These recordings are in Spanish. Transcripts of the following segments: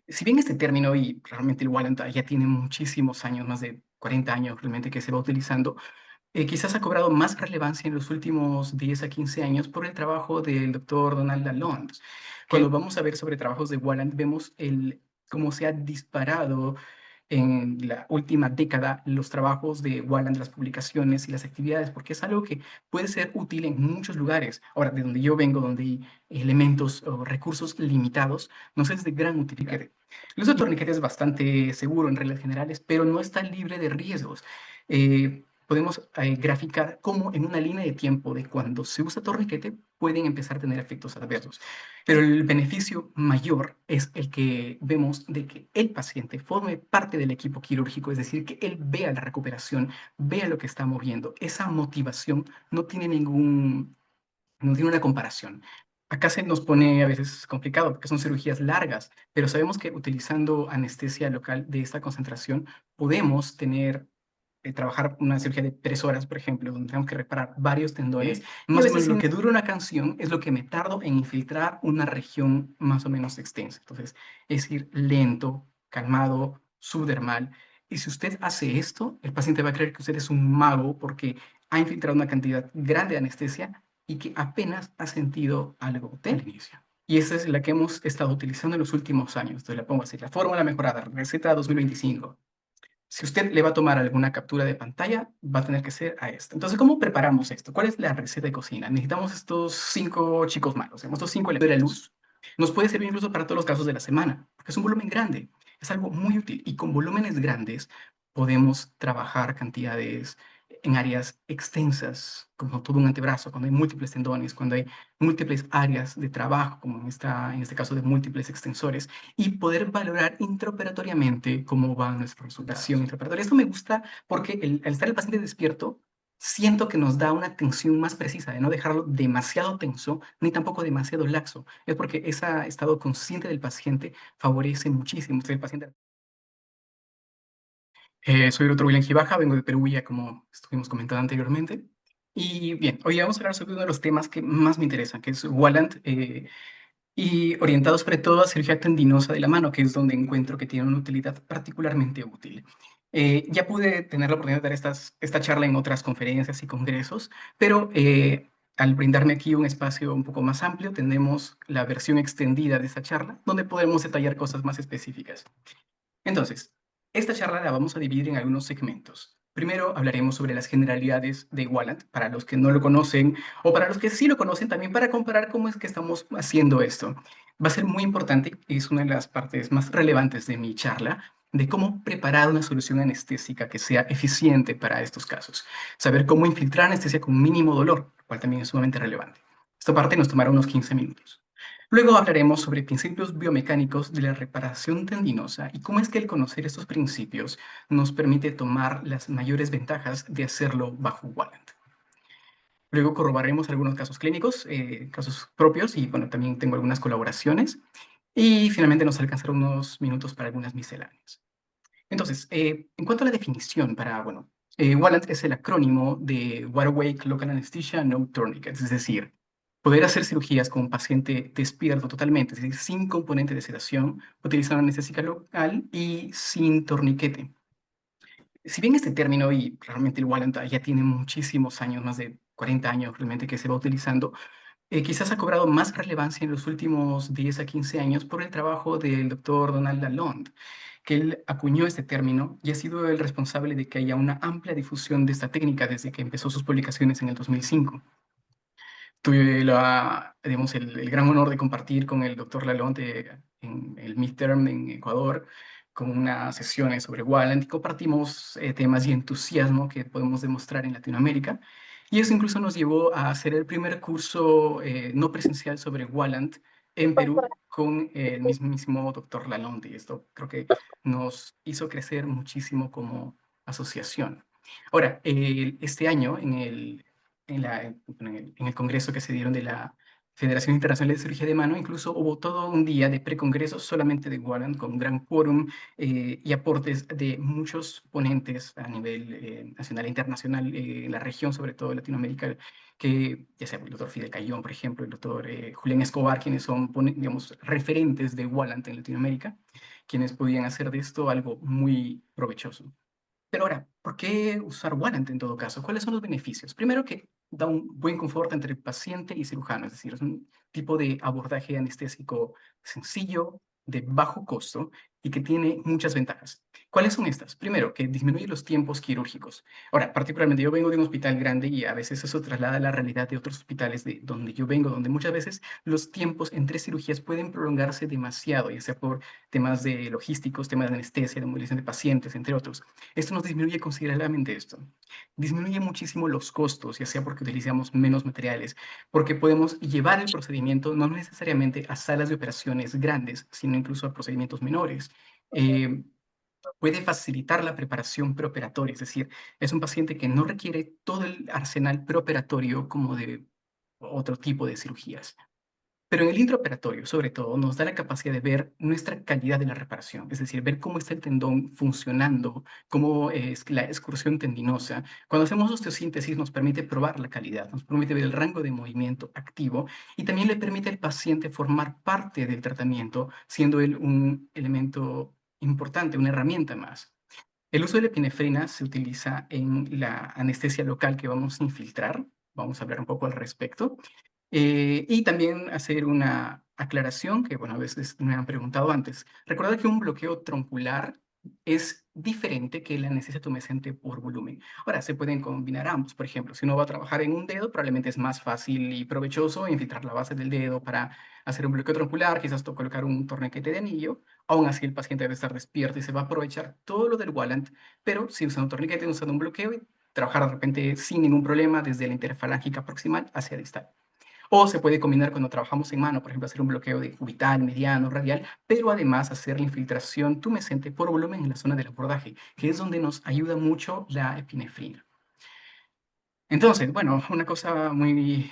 Si bien este término y realmente el Wallanta ya tiene muchísimos años, más de 40 años realmente que se va utilizando, quizás ha cobrado más relevancia en los últimos 10 a 15 años por el trabajo del doctor Donald Lalonde. Cuando vamos a ver sobre trabajos de Walland, vemos cómo se ha disparado en la última década los trabajos de Walland, las publicaciones y las actividades, porque es algo que puede ser útil en muchos lugares. Ahora, de donde yo vengo, donde hay elementos o recursos limitados, nos es de gran utilidad. El uso de torniquete es bastante seguro en reglas generales, pero no está libre de riesgos. Podemos graficar cómo en una línea de tiempo de cuando se usa torniquete pueden empezar a tener efectos adversos. Pero el beneficio mayor es el que vemos de que el paciente forme parte del equipo quirúrgico, es decir, que él vea la recuperación, vea lo que está moviendo. Esa motivación no tiene no tiene una comparación. Acá se nos pone a veces complicado porque son cirugías largas, pero sabemos que utilizando anestesia local de esta concentración podemos trabajar una cirugía de 3 horas, por ejemplo, donde tenemos que reparar varios tendones. Más o menos lo que dura una canción es lo que me tardo en infiltrar una región más o menos extensa. Entonces, es ir lento, calmado, subdermal. Y si usted hace esto, el paciente va a creer que usted es un mago porque ha infiltrado una cantidad grande de anestesia y que apenas ha sentido algo del inicio. Y esa es la que hemos estado utilizando en los últimos años. Entonces la pongo así, la fórmula mejorada, receta 2025. Si usted le va a tomar alguna captura de pantalla, va a tener que ser a esto. Entonces, ¿cómo preparamos esto? ¿Cuál es la receta de cocina? Necesitamos estos 5 chicos malos, digamos, estos 5 elementos de la luz. Nos puede servir incluso para todos los casos de la semana, porque es un volumen grande. Es algo muy útil. Y con volúmenes grandes podemos trabajar cantidades en áreas extensas, como todo un antebrazo, cuando hay múltiples tendones, cuando hay múltiples áreas de trabajo, como en este caso de múltiples extensores, y poder valorar intraoperatoriamente cómo va nuestra resultación intraoperatoria. Esto me gusta porque al estar el paciente despierto, siento que nos da una atención más precisa, de no dejarlo demasiado tenso ni tampoco demasiado laxo. Es porque ese estado consciente del paciente favorece muchísimo. El paciente soy el doctor William Gibaja, vengo de Perú ya como estuvimos comentando anteriormente. Y bien, hoy vamos a hablar sobre uno de los temas que más me interesan, que es Walland, y orientado sobre todo a cirugía tendinosa de la mano, que es donde encuentro que tiene una utilidad particularmente útil. Ya pude tener la oportunidad de dar esta charla en otras conferencias y congresos, pero al brindarme aquí un espacio un poco más amplio, tenemos la versión extendida de esta charla, donde podemos detallar cosas más específicas. Entonces, esta charla la vamos a dividir en algunos segmentos. Primero hablaremos sobre las generalidades de Walland, para los que no lo conocen, o para los que sí lo conocen también, para comparar cómo es que estamos haciendo esto. Va a ser muy importante, y es una de las partes más relevantes de mi charla, de cómo preparar una solución anestésica que sea eficiente para estos casos. Saber cómo infiltrar anestesia con mínimo dolor, lo cual también es sumamente relevante. Esta parte nos tomará unos 15 minutos. Luego hablaremos sobre principios biomecánicos de la reparación tendinosa y cómo es que el conocer estos principios nos permite tomar las mayores ventajas de hacerlo bajo Walland. Luego corroboraremos algunos casos clínicos, casos propios y bueno, también tengo algunas colaboraciones. Y finalmente nos alcanzarán unos minutos para algunas misceláneas. Entonces, en cuanto a la definición bueno, Walland es el acrónimo de Wide Awake Local Anesthesia No Tourniquets, es decir, poder hacer cirugías con un paciente despierto totalmente, es decir, sin componente de sedación, utilizando anestesia local y sin torniquete. Si bien este término y realmente el Walland ya tiene muchísimos años, más de 40 años realmente que se va utilizando, quizás ha cobrado más relevancia en los últimos 10 a 15 años por el trabajo del doctor Donald Lalonde, que él acuñó este término y ha sido el responsable de que haya una amplia difusión de esta técnica desde que empezó sus publicaciones en el 2005. Tuve digamos, el gran honor de compartir con el doctor Lalonde en el midterm en Ecuador, con unas sesiones sobre Walland y compartimos temas y entusiasmo que podemos demostrar en Latinoamérica. Y eso incluso nos llevó a hacer el primer curso no presencial sobre Walland en Perú con el mismísimo doctor Lalonde. Y esto creo que nos hizo crecer muchísimo como asociación. Ahora, este año, en el congreso que se dieron de la Federación Internacional de Cirugía de Mano, incluso hubo todo un día de precongreso solamente de Walland, con un gran quórum y aportes de muchos ponentes a nivel nacional e internacional, en la región, sobre todo Latinoamérica, que ya sea el doctor Fidel Cayón, por ejemplo, el doctor Julián Escobar, quienes son, digamos, referentes de Walland en Latinoamérica, quienes podían hacer de esto algo muy provechoso. Pero ahora, ¿por qué usar Warrant en todo caso? ¿Cuáles son los beneficios? Primero que da un buen confort entre paciente y cirujano, es decir, es un tipo de abordaje anestésico sencillo, de bajo costo y que tiene muchas ventajas. ¿Cuáles son estas? Primero, que disminuye los tiempos quirúrgicos. Ahora, particularmente yo vengo de un hospital grande y a veces eso traslada la realidad de otros hospitales de donde yo vengo, donde muchas veces los tiempos entre cirugías pueden prolongarse demasiado, ya sea por temas de logísticos, temas de anestesia, de movilización de pacientes, entre otros. Esto nos disminuye considerablemente esto. Disminuye muchísimo los costos, ya sea porque utilizamos menos materiales, porque podemos llevar el procedimiento no necesariamente a salas de operaciones grandes, sino incluso a procedimientos menores. Eh, Puede facilitar la preparación preoperatoria, es decir, es un paciente que no requiere todo el arsenal preoperatorio como de otro tipo de cirugías. Pero en el intraoperatorio, sobre todo, nos da la capacidad de ver nuestra calidad de la reparación, es decir, ver cómo está el tendón funcionando, cómo es la excursión tendinosa. Cuando hacemos osteosíntesis nos permite probar la calidad, nos permite ver el rango de movimiento activo y también le permite al paciente formar parte del tratamiento, siendo él un elemento importante, una herramienta más. El uso de la epinefrina se utiliza en la anestesia local que vamos a infiltrar. Vamos a hablar un poco al respecto. Y también hacer una aclaración que, bueno, a veces me han preguntado antes. Recordad que un bloqueo troncular es diferente que la anestesia tumescente por volumen. Ahora, se pueden combinar ambos. Por ejemplo, si uno va a trabajar en un dedo, probablemente es más fácil y provechoso infiltrar la base del dedo para hacer un bloqueo troncular, quizás colocar un torniquete de anillo. Aún así, el paciente debe estar despierto y se va a aprovechar todo lo del Wallant, pero si usan un torniquete, usan un bloqueo y trabajar de repente sin ningún problema desde la interfalángica proximal hacia distal. O se puede combinar cuando trabajamos en mano, por ejemplo, hacer un bloqueo de cubital, mediano, radial, pero además hacer la infiltración tumescente por volumen en la zona del abordaje, que es donde nos ayuda mucho la epinefrina. Entonces, bueno, una cosa muy,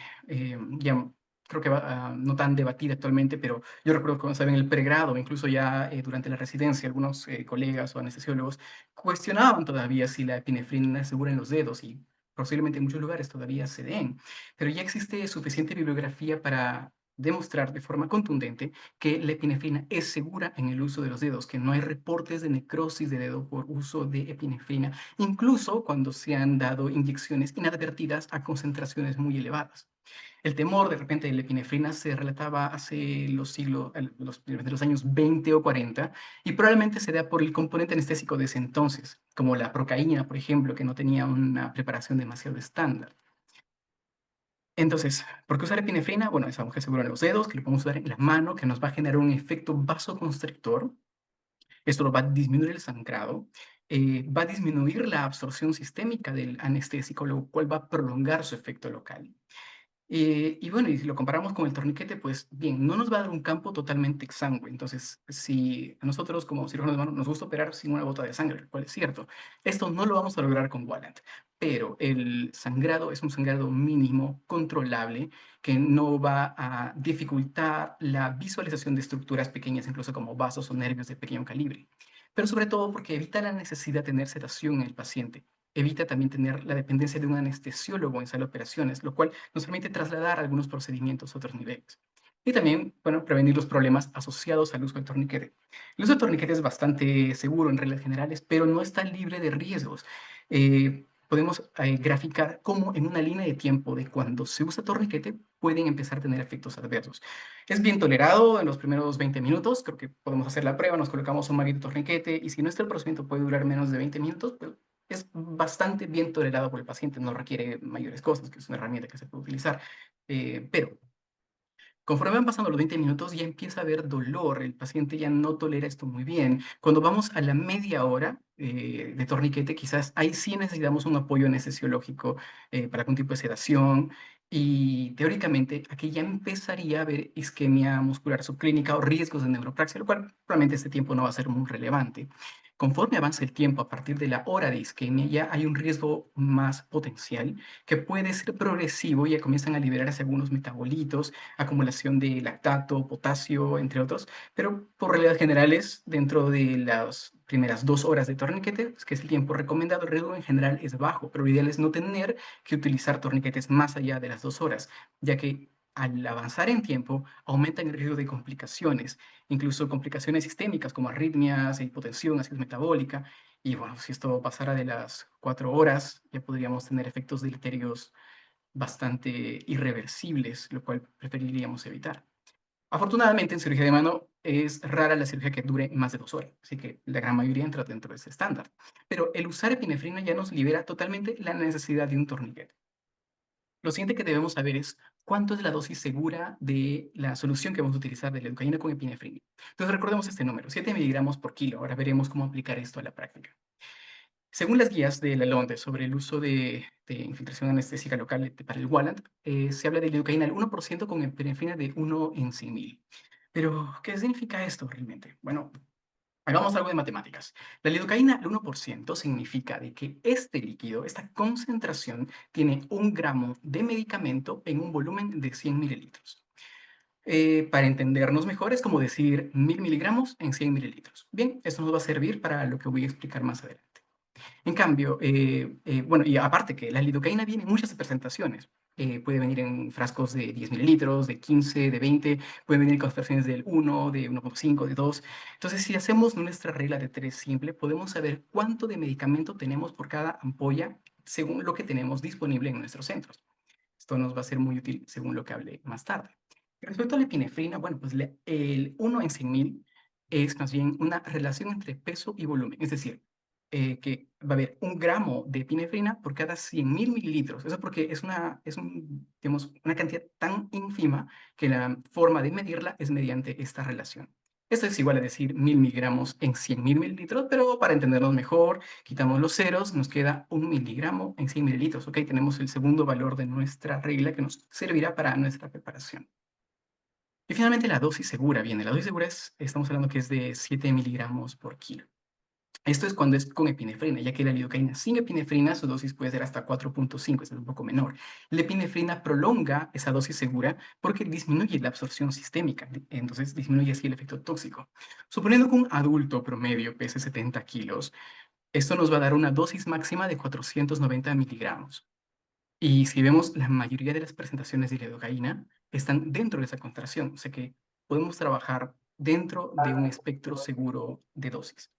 ya creo que no tan debatida actualmente, pero yo recuerdo cuando estaba en el pregrado, incluso ya durante la residencia, algunos colegas o anestesiólogos cuestionaban todavía si la epinefrina es segura en los dedos y posiblemente en muchos lugares todavía se den, pero ya existe suficiente bibliografía para demostrar de forma contundente que la epinefrina es segura en el uso de los dedos, que no hay reportes de necrosis de dedo por uso de epinefrina incluso cuando se han dado inyecciones inadvertidas a concentraciones muy elevadas. El temor de repente de la epinefrina se relataba hace de los años 20 o 40 y probablemente se da por el componente anestésico de ese entonces, como la procaína, por ejemplo, que no tenía una preparación demasiado estándar. Entonces, ¿por qué usar epinefrina? Bueno, es algo que seguro en los dedos, que lo podemos usar en la mano, que nos va a generar un efecto vasoconstrictor. Esto lo va a disminuir el sangrado, va a disminuir la absorción sistémica del anestésico, lo cual va a prolongar su efecto local. Y bueno, y si lo comparamos con el torniquete, pues bien, no nos va a dar un campo totalmente exangüe. Entonces, si a nosotros como cirujanos de mano nos gusta operar sin una gota de sangre, lo cual es cierto, esto no lo vamos a lograr con Wallant, pero el sangrado es un sangrado mínimo, controlable, que no va a dificultar la visualización de estructuras pequeñas, incluso como vasos o nervios de pequeño calibre. Pero sobre todo porque evita la necesidad de tener sedación en el paciente. Evita también tener la dependencia de un anestesiólogo en sala de operaciones, lo cual nos permite trasladar algunos procedimientos a otros niveles. Y también, bueno, prevenir los problemas asociados al uso del torniquete. El uso del torniquete es bastante seguro en reglas generales, pero no está libre de riesgos. Podemos graficar cómo en una línea de tiempo de cuando se usa torniquete pueden empezar a tener efectos adversos. Es bien tolerado en los primeros 20 minutos, creo que podemos hacer la prueba, nos colocamos un maldito torniquete y si nuestro procedimiento puede durar menos de 20 minutos, pues es bastante bien tolerado por el paciente, no requiere mayores cosas, que es una herramienta que se puede utilizar. Pero conforme van pasando los 20 minutos, ya empieza a haber dolor, el paciente ya no tolera esto muy bien. Cuando vamos a la media hora, de torniquete, quizás ahí sí necesitamos un apoyo anestesiológico para algún tipo de sedación. Y teóricamente aquí ya empezaría a haber isquemia muscular subclínica o riesgos de neuropraxia, lo cual probablemente este tiempo no va a ser muy relevante. Conforme avance el tiempo, a partir de la hora de isquemia, ya hay un riesgo más potencial que puede ser progresivo y ya comienzan a liberarse algunos metabolitos, acumulación de lactato, potasio, entre otros, pero por reglas generales, dentro de las primeras 2 horas de torniquete, que es el tiempo recomendado, el riesgo en general es bajo, pero lo ideal es no tener que utilizar torniquetes más allá de las 2 horas, ya que al avanzar en tiempo aumentan el riesgo de complicaciones, incluso complicaciones sistémicas como arritmias, hipotensión, acidosis metabólica. Y bueno, si esto pasara de las 4 horas, ya podríamos tener efectos deleterios bastante irreversibles, lo cual preferiríamos evitar. Afortunadamente, en cirugía de mano es rara la cirugía que dure más de 2 horas, así que la gran mayoría entra dentro de ese estándar. Pero el usar epinefrina ya nos libera totalmente la necesidad de un torniquete. Lo siguiente que debemos saber es cuánto es la dosis segura de la solución que vamos a utilizar de la lidocaína con epinefrina. Entonces recordemos este número, 7 miligramos por kilo. Ahora veremos cómo aplicar esto a la práctica. Según las guías de la LONDE sobre el uso de infiltración anestésica local para el Wallant, se habla de lidocaína al 1% con epinefrina de 1 en 100.000. Pero, ¿qué significa esto realmente? Bueno, hagamos algo de matemáticas. La lidocaína al 1% significa de que este líquido, esta concentración, tiene 1 gramo de medicamento en un volumen de 100 mililitros. Para entendernos mejor, es como decir 1000 miligramos en 100 mililitros. Bien, esto nos va a servir para lo que voy a explicar más adelante. En cambio, bueno, y aparte que la lidocaína viene en muchas presentaciones. Puede venir en frascos de 10 mililitros, de 15, de 20, puede venir con versiones del 1, de 1,5, de 2. Entonces, si hacemos nuestra regla de 3 simple, podemos saber cuánto de medicamento tenemos por cada ampolla según lo que tenemos disponible en nuestros centros. Esto nos va a ser muy útil según lo que hablé más tarde. Respecto a la epinefrina, bueno, pues el 1 en 100.000 es más bien una relación entre peso y volumen, es decir, que va a haber 1 gramo de epinefrina por cada 100.000 mililitros. Eso porque digamos, una cantidad tan ínfima que la forma de medirla es mediante esta relación. Esto es igual a decir 1000 miligramos en 100.000 mililitros, pero para entendernos mejor, quitamos los ceros, nos queda 1 miligramo en 100 mililitros. Ok, tenemos el segundo valor de nuestra regla que nos servirá para nuestra preparación. Y finalmente la dosis segura. Bien, la dosis segura estamos hablando que es de 7 miligramos por kilo. Esto es cuando es con epinefrina, ya que la lidocaína sin epinefrina su dosis puede ser hasta 4,5, es un poco menor. La epinefrina prolonga esa dosis segura porque disminuye la absorción sistémica, entonces disminuye así el efecto tóxico. Suponiendo que un adulto promedio pese 70 kilos, esto nos va a dar una dosis máxima de 490 miligramos. Y si vemos, la mayoría de las presentaciones de lidocaína están dentro de esa concentración, o sea que podemos trabajar dentro de un espectro seguro de dosis.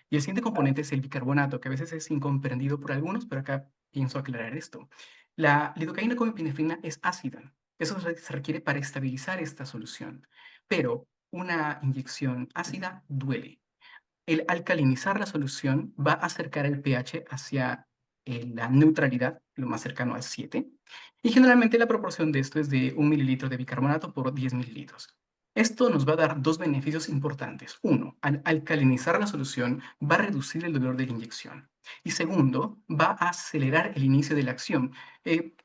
Y el siguiente componente es el bicarbonato, que a veces es incomprendido por algunos, pero acá pienso aclarar esto. La lidocaína con epinefrina es ácida. Eso se requiere para estabilizar esta solución. Pero una inyección ácida duele. El alcalinizar la solución va a acercar el pH hacia la neutralidad, lo más cercano al 7, y generalmente la proporción de esto es de 1 mililitro de bicarbonato por 10 mililitros. Esto nos va a dar dos beneficios importantes. Uno, al alcalinizar la solución va a reducir el dolor de la inyección. Y segundo, va a acelerar el inicio de la acción.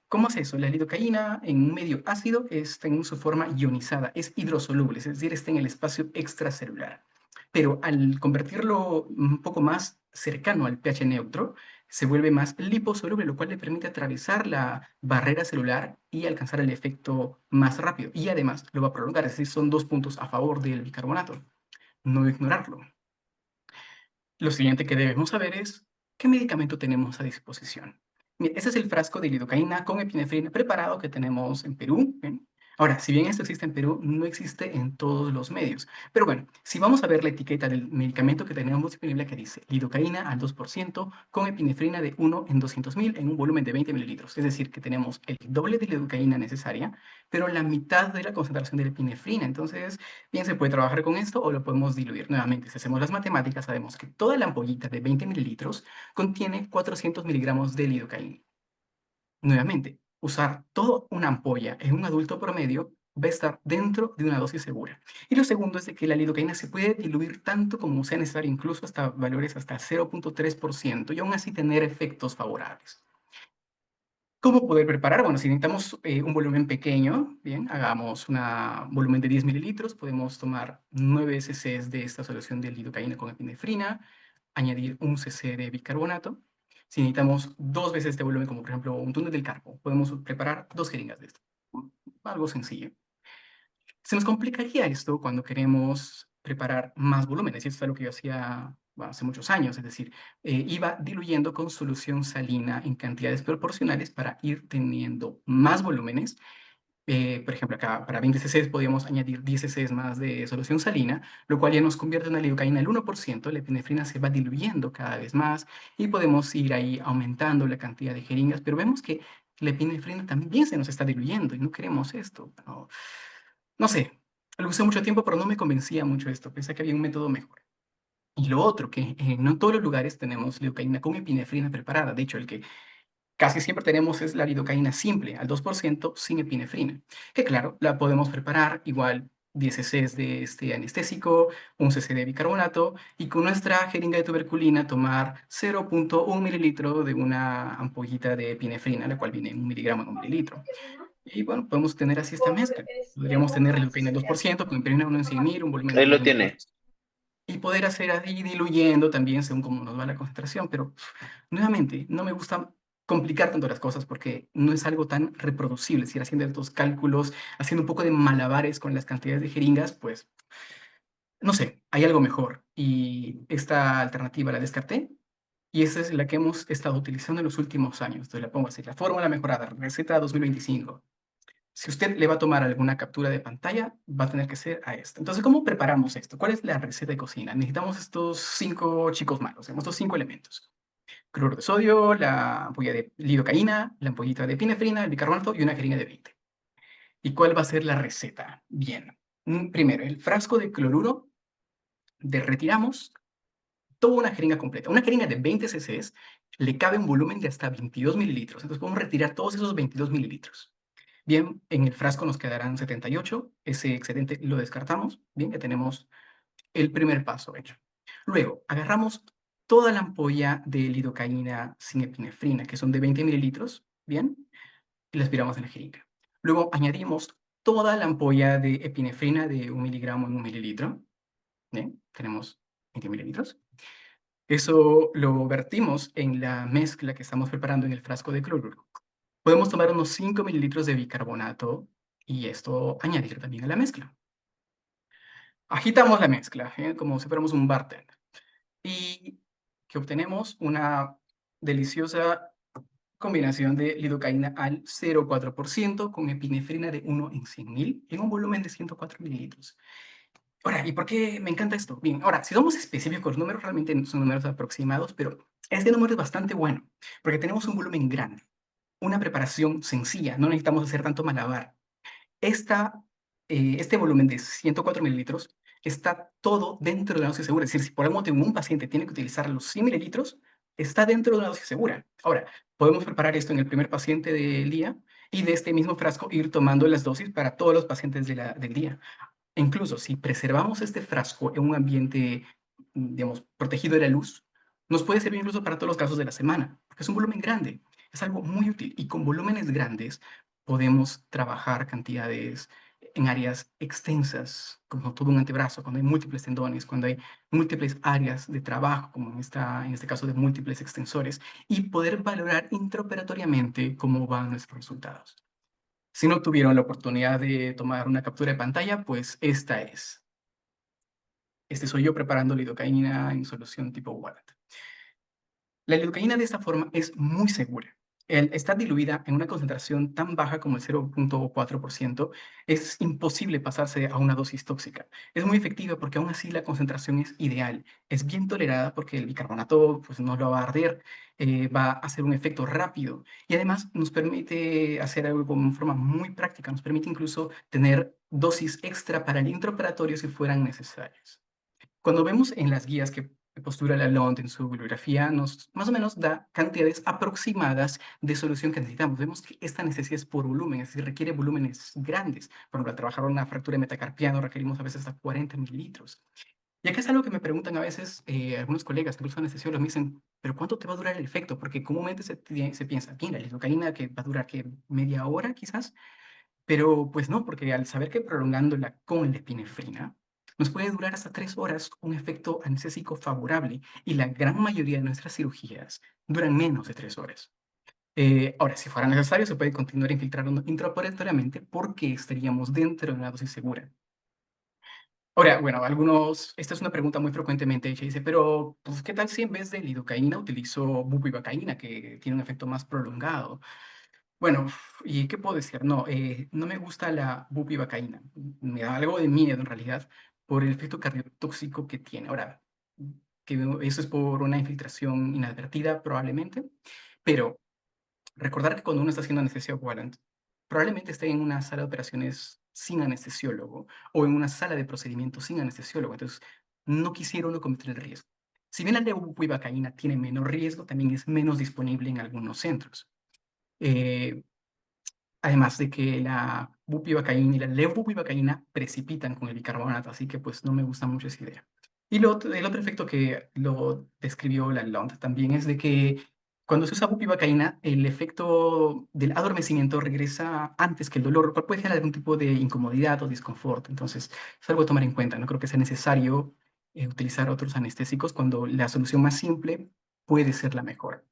¿Cómo es eso? La lidocaína en un medio ácido está en su forma ionizada, es hidrosoluble, es decir, está en el espacio extracelular. Pero al convertirlo un poco más cercano al pH neutro, se vuelve más liposoluble, lo cual le permite atravesar la barrera celular y alcanzar el efecto más rápido. Y además lo va a prolongar, es decir, son dos puntos a favor del bicarbonato. No ignorarlo. Lo siguiente que debemos saber es qué medicamento tenemos a disposición. Mira, este es el frasco de lidocaína con epinefrina preparado que tenemos en Perú. ¿Bien? Ahora, si bien esto existe en Perú, no existe en todos los medios. Pero bueno, si vamos a ver la etiqueta del medicamento que tenemos disponible que dice lidocaína al 2% con epinefrina de 1 en 200.000 en un volumen de 20 mililitros. Es decir, que tenemos el doble de lidocaína necesaria, pero la mitad de la concentración de la epinefrina. Entonces, bien, se puede trabajar con esto o lo podemos diluir nuevamente. Si hacemos las matemáticas, sabemos que toda la ampollita de 20 mililitros contiene 400 miligramos de lidocaína. Nuevamente, usar toda una ampolla en un adulto promedio va a estar dentro de una dosis segura. Y lo segundo es de que la lidocaína se puede diluir tanto como sea necesario, incluso hasta valores hasta 0.3%, y aún así tener efectos favorables. ¿Cómo poder preparar? Bueno, si necesitamos un volumen pequeño, bien, hagamos un volumen de 10 mililitros, podemos tomar 9 cc de esta solución de lidocaína con epinefrina, añadir 1 cc de bicarbonato. Si necesitamos 2 veces este volumen, como por ejemplo un túnel del carpo, podemos preparar 2 jeringas de esto. Algo sencillo. Se nos complicaría esto cuando queremos preparar más volúmenes, y esto es lo que yo hacía, bueno, hace muchos años, es decir, iba diluyendo con solución salina en cantidades proporcionales para ir teniendo más volúmenes. Por ejemplo, acá para 20 cc podíamos añadir 10 cc más de solución salina, lo cual ya nos convierte en una lidocaína al 1%, la epinefrina se va diluyendo cada vez más y podemos ir ahí aumentando la cantidad de jeringas, pero vemos que la epinefrina también se nos está diluyendo y no queremos esto. No sé, lo usé mucho tiempo, pero no me convencía mucho esto, pensé que había un método mejor. Y lo otro, que no en todos los lugares tenemos lidocaína con epinefrina preparada, de hecho, el que casi siempre tenemos es la lidocaína simple, al 2% sin epinefrina, que claro, la podemos preparar igual 10 cc de este anestésico, 1 cc de bicarbonato y con nuestra jeringa de tuberculina tomar 0.1 mililitro de una ampollita de epinefrina, la cual viene en 1 miligramo en 1 mililitro. Y bueno, podemos tener así esta mezcla. Podríamos tener lidocaína al 2%, con epinefrina 1 en 100.000, un volumen de Ahí lo 10 tiene. mililitros. Y poder hacer así diluyendo también según cómo nos va la concentración, pero nuevamente, no me gusta complicar tanto las cosas porque no es algo tan reproducible. Si ir haciendo estos cálculos, haciendo un poco de malabares con las cantidades de jeringas, pues no sé, hay algo mejor. Y esta alternativa la descarté y esa es la que hemos estado utilizando en los últimos años. Entonces la pongo así, la fórmula mejorada, receta 2025. Si usted le va a tomar alguna captura de pantalla, va a tener que ser a esta. Entonces, ¿cómo preparamos esto? ¿Cuál es la receta de cocina? Necesitamos estos 5 chicos malos, digamos, estos 5 elementos. Cloruro de sodio, la ampolla de lidocaína, la ampollita de epinefrina, el bicarbonato y una jeringa de 20. ¿Y cuál va a ser la receta? Bien. Primero, el frasco de cloruro, retiramos toda una jeringa completa. Una jeringa de 20 cc le cabe un volumen de hasta 22 mililitros. Entonces podemos retirar todos esos 22 mililitros. Bien, en el frasco nos quedarán 78. Ese excedente lo descartamos. Bien, ya tenemos el primer paso hecho. Luego, agarramos toda la ampolla de lidocaína sin epinefrina, que son de 20 mililitros, bien, y la aspiramos en la jeringa. Luego añadimos toda la ampolla de epinefrina de 1 miligramo en 1 mililitro, bien, tenemos 20 mililitros. Eso lo vertimos en la mezcla que estamos preparando en el frasco de cloruro. Podemos tomar unos 5 mililitros de bicarbonato y esto añadir también a la mezcla. Agitamos la mezcla, como si fuéramos un bartender. Y que obtenemos una deliciosa combinación de lidocaína al 0,4% con epinefrina de 1 en 100.000 en un volumen de 104 mililitros. Ahora, ¿y por qué me encanta esto? Bien, ahora, si somos específicos, los números realmente son números aproximados, pero este número es bastante bueno, porque tenemos un volumen grande, una preparación sencilla, no necesitamos hacer tanto malabar. Esta, este volumen de 104 mililitros está todo dentro de la dosis segura. Es decir, si por algún motivo un paciente tiene que utilizar los 100 mililitros, está dentro de una dosis segura. Ahora, podemos preparar esto en el primer paciente del día y de este mismo frasco ir tomando las dosis para todos los pacientes del día. E incluso si preservamos este frasco en un ambiente, digamos, protegido de la luz, nos puede servir incluso para todos los casos de la semana, porque es un volumen grande, es algo muy útil y con volúmenes grandes podemos trabajar cantidades en áreas extensas, como todo un antebrazo, cuando hay múltiples tendones, cuando hay múltiples áreas de trabajo, como en este caso de múltiples extensores, y poder valorar intraoperatoriamente cómo van nuestros resultados. Si no tuvieron la oportunidad de tomar una captura de pantalla, pues esta es. Este soy yo preparando lidocaína en solución tipo Wallet. La lidocaína de esta forma es muy segura. Está diluida en una concentración tan baja como el 0.4%, es imposible pasarse a una dosis tóxica. Es muy efectiva porque aún así la concentración es ideal. Es bien tolerada porque el bicarbonato pues, no lo va a arder, va a hacer un efecto rápido y además nos permite hacer algo con forma muy práctica. Nos permite incluso tener dosis extra para el intraoperatorio si fueran necesarias. Cuando vemos en las guías que postura Lalonde en su bibliografía nos más o menos da cantidades aproximadas de solución que necesitamos. Vemos que esta necesidad es por volumen, es decir, requiere volúmenes grandes. Por ejemplo, al trabajar una fractura de metacarpiano requerimos a veces hasta 40 mililitros. Y acá es algo que me preguntan a veces algunos colegas, incluso anestesiólogos, me dicen, ¿pero cuánto te va a durar el efecto? Porque comúnmente se piensa, bien, la lidocaína que va a durar que media hora quizás, pero pues no, porque al saber que prolongándola con la epinefrina nos puede durar hasta 3 horas un efecto anestésico favorable y la gran mayoría de nuestras cirugías duran menos de 3 horas. Ahora, si fuera necesario, se puede continuar infiltrando intraoperatoriamente porque estaríamos dentro de una dosis segura. Ahora, bueno, esta es una pregunta muy frecuentemente hecha, dice, pero pues, ¿qué tal si en vez de lidocaína utilizo bupivacaína, que tiene un efecto más prolongado? Bueno, ¿y qué puedo decir? No, no me gusta la bupivacaína. Me da algo de miedo en realidad por el efecto cardiotóxico que tiene. Ahora, que eso es por una infiltración inadvertida probablemente, pero recordar que cuando uno está haciendo anestesia Wallant, probablemente esté en una sala de operaciones sin anestesiólogo o en una sala de procedimientos sin anestesiólogo. Entonces, no quisiera uno cometer el riesgo. Si bien la bupivacaína tiene menos riesgo, también es menos disponible en algunos centros. Eh, Además de que la bupivacaína y la levobupivacaína precipitan con el bicarbonato, así que pues no me gusta mucho esa idea. Y el otro efecto que lo describió Lalonde también es de que cuando se usa bupivacaína, el efecto del adormecimiento regresa antes que el dolor, lo cual puede generar algún tipo de incomodidad o desconfort. Entonces, es algo a tomar en cuenta. No creo que sea necesario utilizar otros anestésicos cuando la solución más simple puede ser la mejor.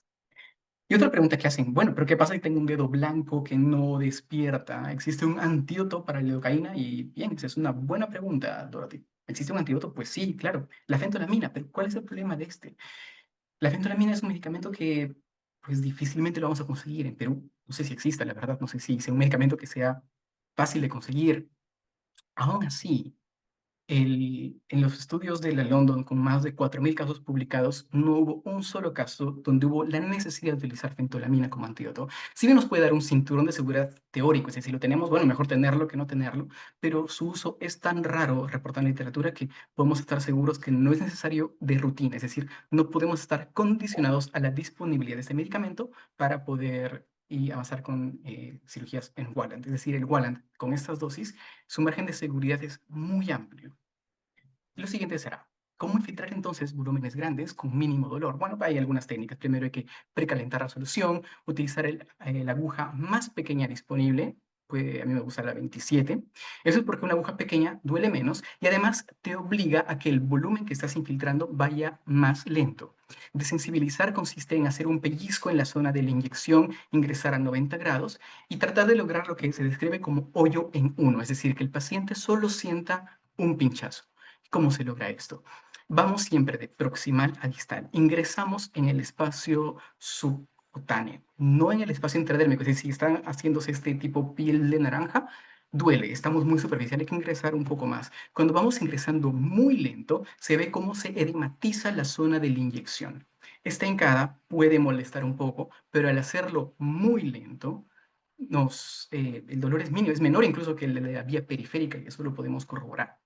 Y otra pregunta que hacen, bueno, pero ¿qué pasa si tengo un dedo blanco que no despierta? ¿Existe un antídoto para la lidocaína? Y bien, esa es una buena pregunta, Dorothy. ¿Existe un antídoto? Pues sí, claro, la fentolamina, pero ¿cuál es el problema de este? La fentolamina es un medicamento que pues difícilmente lo vamos a conseguir en Perú. No sé si exista, la verdad, no sé si sea un medicamento que sea fácil de conseguir. Aún así, en los estudios de la London, con más de 4.000 casos publicados, no hubo un solo caso donde hubo la necesidad de utilizar fentolamina como antídoto. Si bien nos puede dar un cinturón de seguridad teórico, es decir, si lo tenemos, bueno, mejor tenerlo que no tenerlo, pero su uso es tan raro, reportado en la literatura, que podemos estar seguros que no es necesario de rutina, es decir, no podemos estar condicionados a la disponibilidad de este medicamento para poder y avanzar con cirugías en Wallant. Es decir, el Wallant con estas dosis, su margen de seguridad es muy amplio. Lo siguiente será, ¿cómo infiltrar entonces volúmenes grandes con mínimo dolor? Bueno, hay algunas técnicas. Primero hay que precalentar la solución, utilizar la aguja más pequeña disponible. Pues, a mí me gusta la 27. Eso es porque una aguja pequeña duele menos y además te obliga a que el volumen que estás infiltrando vaya más lento. Desensibilizar consiste en hacer un pellizco en la zona de la inyección, ingresar a 90 grados y tratar de lograr lo que se describe como hoyo en uno, es decir, que el paciente solo sienta un pinchazo. ¿Cómo se logra esto? Vamos siempre de proximal a distal. Ingresamos en el espacio subcutáneo, no en el espacio intradérmico. Es decir, si están haciéndose este tipo piel de naranja, duele, estamos muy superficial, hay que ingresar un poco más. Cuando vamos ingresando muy lento, se ve cómo se edematiza la zona de la inyección. Esta hincada puede molestar un poco, pero al hacerlo muy lento, el dolor es mínimo, es menor incluso que el de la vía periférica, y eso lo podemos corroborar.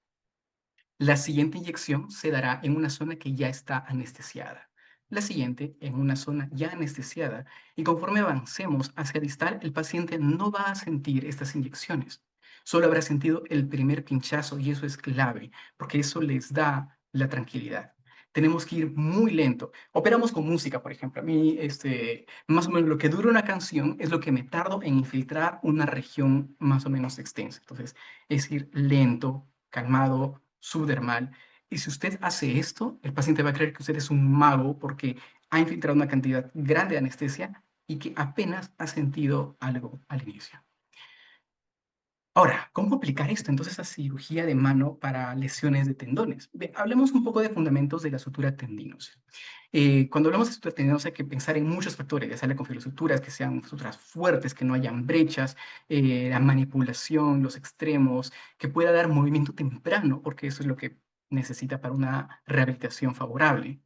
La siguiente inyección se dará en una zona que ya está anestesiada. La siguiente en una zona ya anestesiada. Y conforme avancemos hacia distal, el paciente no va a sentir estas inyecciones. Solo habrá sentido el primer pinchazo y eso es clave, porque eso les da la tranquilidad. Tenemos que ir muy lento. Operamos con música, por ejemplo. A mí, más o menos lo que dura una canción es lo que me tardo en infiltrar una región más o menos extensa. Entonces, es ir lento, calmado, subdermal. Y si usted hace esto, el paciente va a creer que usted es un mago porque ha infiltrado una cantidad grande de anestesia y que apenas ha sentido algo al inicio. Ahora, ¿cómo aplicar esto entonces a cirugía de mano para lesiones de tendones? Hablemos un poco de fundamentos de la sutura tendinosa. Cuando hablamos de sutura tendinosa hay que pensar en muchos factores, ya sea la configuración de suturas, que sean suturas fuertes, que no hayan brechas, la manipulación, los extremos, que pueda dar movimiento temprano, porque eso es lo que necesita para una rehabilitación favorable.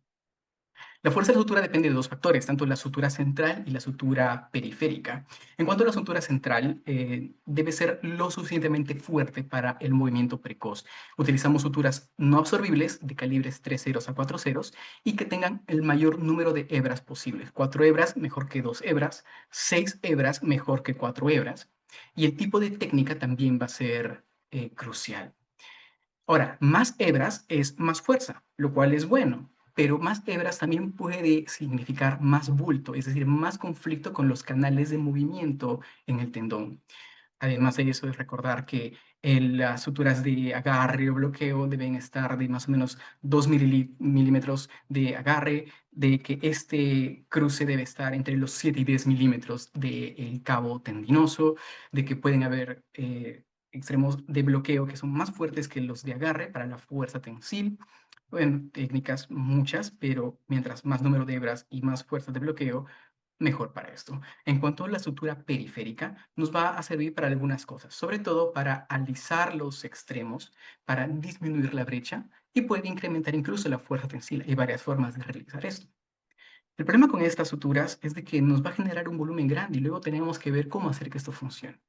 La fuerza de la sutura depende de dos factores, tanto la sutura central y la sutura periférica. En cuanto a la sutura central, debe ser lo suficientemente fuerte para el movimiento precoz. Utilizamos suturas no absorbibles de calibres 3 ceros a 4 ceros y que tengan el mayor número de hebras posibles. 4 hebras mejor que 2 hebras, 6 hebras mejor que 4 hebras. Y el tipo de técnica también va a ser crucial. Ahora, más hebras es más fuerza, lo cual es bueno, pero más hebras también puede significar más bulto, es decir, más conflicto con los canales de movimiento en el tendón. Además de eso, es recordar que las suturas de agarre o bloqueo deben estar de más o menos 2 milímetros de agarre, de que este cruce debe estar entre los 7 y 10 milímetros del cabo tendinoso, de que pueden haber extremos de bloqueo que son más fuertes que los de agarre para la fuerza tensil. Bueno, técnicas muchas, pero mientras más número de hebras y más fuerza de bloqueo, mejor para esto. En cuanto a la sutura periférica, nos va a servir para algunas cosas, sobre todo para alisar los extremos, para disminuir la brecha y puede incrementar incluso la fuerza tensil. Hay varias formas de realizar esto. El problema con estas suturas es de que nos va a generar un volumen grande y luego tenemos que ver cómo hacer que esto funcione.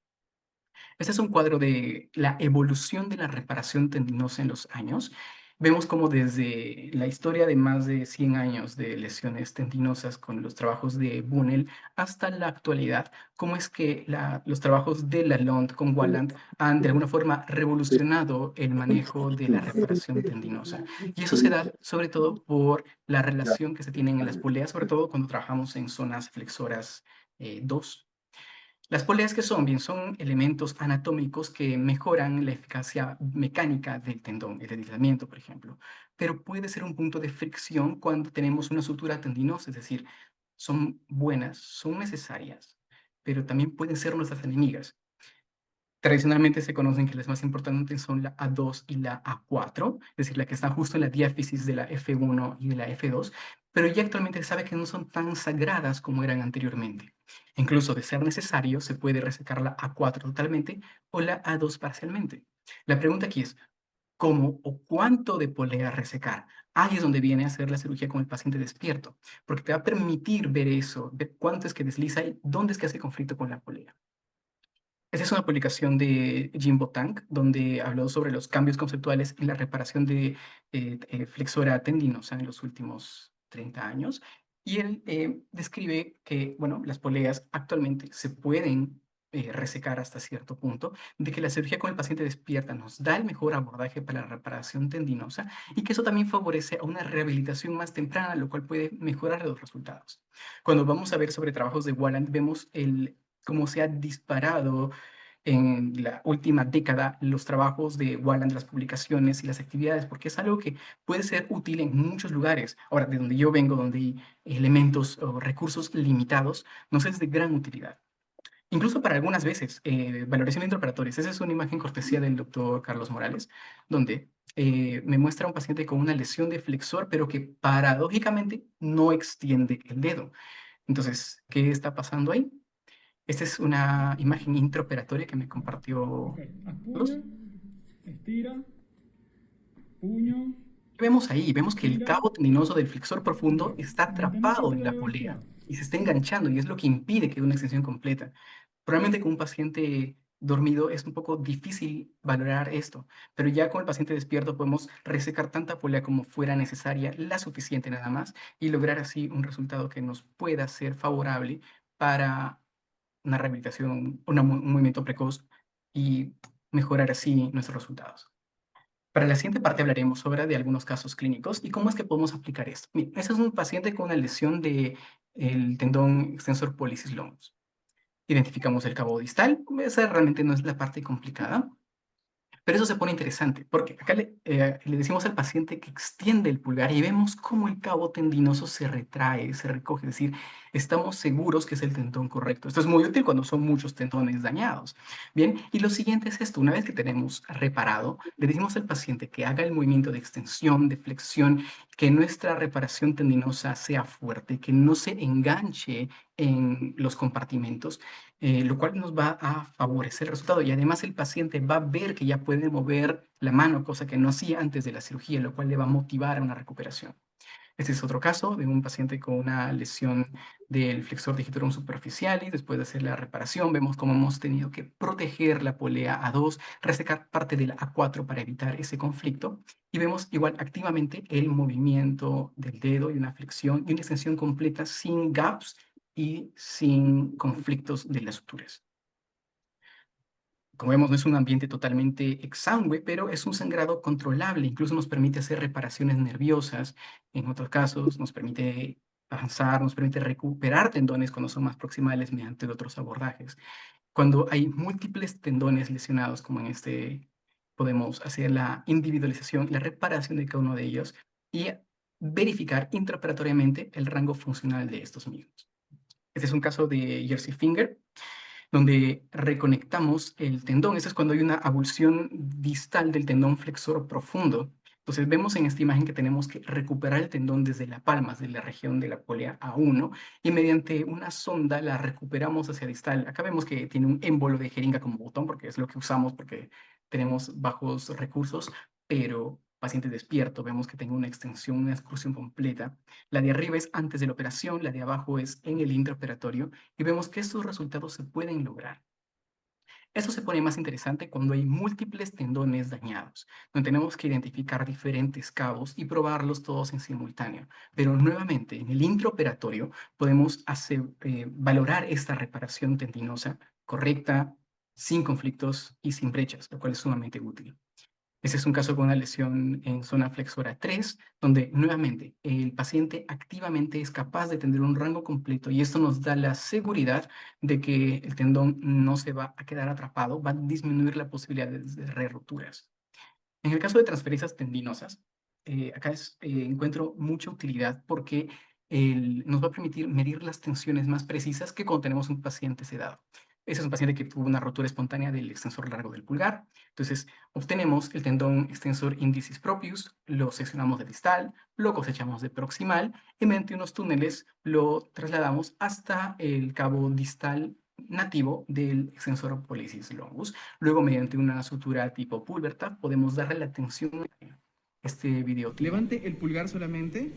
Este es un cuadro de la evolución de la reparación tendinosa en los años. Vemos cómo desde la historia de más de 100 años de lesiones tendinosas con los trabajos de Bunnell hasta la actualidad, cómo es que los trabajos de Lalonde con Walland han de alguna forma revolucionado el manejo de la reparación tendinosa. Y eso se da sobre todo por la relación que se tiene en las poleas, sobre todo cuando trabajamos en zonas flexoras 2. Las poleas que son, bien, son elementos anatómicos que mejoran la eficacia mecánica del tendón, el deslizamiento, por ejemplo, pero puede ser un punto de fricción cuando tenemos una sutura tendinosa, es decir, son buenas, son necesarias, pero también pueden ser nuestras enemigas. Tradicionalmente se conocen que las más importantes son la A2 y la A4, es decir, la que está justo en la diáfisis de la F1 y de la F2, pero ya actualmente se sabe que no son tan sagradas como eran anteriormente. Incluso de ser necesario, se puede resecar la A4 totalmente o la A2 parcialmente. La pregunta aquí es, ¿cómo o cuánto de polea resecar? Ahí es donde viene a hacer la cirugía con el paciente despierto, porque te va a permitir ver eso, ver cuánto es que desliza y dónde es que hace conflicto con la polea. Esa es una publicación de Jimbo Tank, donde habló sobre los cambios conceptuales en la reparación de flexora tendinosa en los últimos 30 años. Y él describe que, bueno, las poleas actualmente se pueden resecar hasta cierto punto, de que la cirugía con el paciente despierta nos da el mejor abordaje para la reparación tendinosa y que eso también favorece a una rehabilitación más temprana, lo cual puede mejorar los resultados. Cuando vamos a ver sobre trabajos de Walland, vemos cómo se ha disparado en la última década los trabajos de Walland, las publicaciones y las actividades, porque es algo que puede ser útil en muchos lugares. Ahora, de donde yo vengo, donde hay elementos o recursos limitados, nos es de gran utilidad. Incluso para algunas veces, valoración intraoperatorias. Esa es una imagen cortesía del doctor Carlos Morales, donde me muestra un paciente con una lesión de flexor, pero que paradójicamente no extiende el dedo. Entonces, ¿qué está pasando ahí? Esta es una imagen intraoperatoria que me Ok, compartió haz puño, Carlos. estira, puño, ¿Qué vemos ahí? Vemos que el estira. cabo tendinoso del flexor Ok, profundo está mantén así atrapado tu en la dedo polea izquierdo. y se está enganchando y es lo que impide que dé una extensión completa. Probablemente con un paciente dormido es un poco difícil valorar esto, pero ya con el paciente despierto podemos resecar tanta polea como fuera necesaria, la suficiente nada más, y lograr así un resultado que nos pueda ser favorable para una rehabilitación, un movimiento precoz y mejorar así nuestros resultados. Para la siguiente parte hablaremos ahora de algunos casos clínicos y cómo es que podemos aplicar esto. Mira, este es un paciente con una lesión del tendón extensor pollicis longus. Identificamos el cabo distal, esa realmente no es la parte complicada. Pero eso se pone interesante, porque acá le decimos al paciente que extiende el pulgar y vemos cómo el cabo tendinoso se retrae, se recoge, es decir, estamos seguros que es el tendón correcto. Esto es muy útil cuando son muchos tendones dañados. Bien, y lo siguiente es esto, una vez que tenemos reparado, le decimos al paciente que haga el movimiento de extensión, de flexión, que nuestra reparación tendinosa sea fuerte, que no se enganche en los compartimentos, lo cual nos va a favorecer el resultado y además el paciente va a ver que ya puede mover la mano, cosa que no hacía antes de la cirugía, lo cual le va a motivar a una recuperación. Este es otro caso de un paciente con una lesión del flexor digitorum superficialis. Después de hacer la reparación, vemos cómo hemos tenido que proteger la polea A2, resecar parte de la A4 para evitar ese conflicto. Y vemos igual activamente el movimiento del dedo y una flexión y una extensión completa sin gaps y sin conflictos de las suturas. Como vemos, no es un ambiente totalmente exangüe, pero es un sangrado controlable. Incluso nos permite hacer reparaciones nerviosas. En otros casos, nos permite avanzar, nos permite recuperar tendones cuando son más proximales mediante otros abordajes. Cuando hay múltiples tendones lesionados, como en este, podemos hacer la individualización, la reparación de cada uno de ellos y verificar intraoperatoriamente el rango funcional de estos mismos. Este es un caso de Jersey Finger, donde reconectamos el tendón. Eso es cuando hay una abulsión distal del tendón flexor profundo. Entonces vemos en esta imagen que tenemos que recuperar el tendón desde la palma, desde la región de la polea A1, y mediante una sonda la recuperamos hacia distal. Acá vemos que tiene un émbolo de jeringa como botón, porque es lo que usamos porque tenemos bajos recursos, pero paciente despierto, vemos que tengo una extensión, una excursión completa. La de arriba es antes de la operación, la de abajo es en el intraoperatorio, y vemos que estos resultados se pueden lograr. Eso se pone más interesante cuando hay múltiples tendones dañados, donde tenemos que identificar diferentes cabos y probarlos todos en simultáneo. Pero nuevamente, en el intraoperatorio podemos valorar esta reparación tendinosa correcta, sin conflictos y sin brechas, lo cual es sumamente útil. Ese es un caso con una lesión en zona flexora 3, donde nuevamente el paciente activamente es capaz de tener un rango completo y esto nos da la seguridad de que el tendón no se va a quedar atrapado, va a disminuir la posibilidad de re-roturas. En el caso de transferencias tendinosas, acá encuentro mucha utilidad porque nos va a permitir medir las tensiones más precisas que cuando tenemos un paciente sedado. Ese es un paciente que tuvo una rotura espontánea del extensor largo del pulgar. Entonces, obtenemos el tendón extensor índicis propius, lo seccionamos de distal, lo cosechamos de proximal y mediante unos túneles lo trasladamos hasta el cabo distal nativo del extensor pollicis longus. Luego, mediante una sutura tipo Pulvertaft, podemos darle la tensión a este videotipo. Levante el pulgar solamente.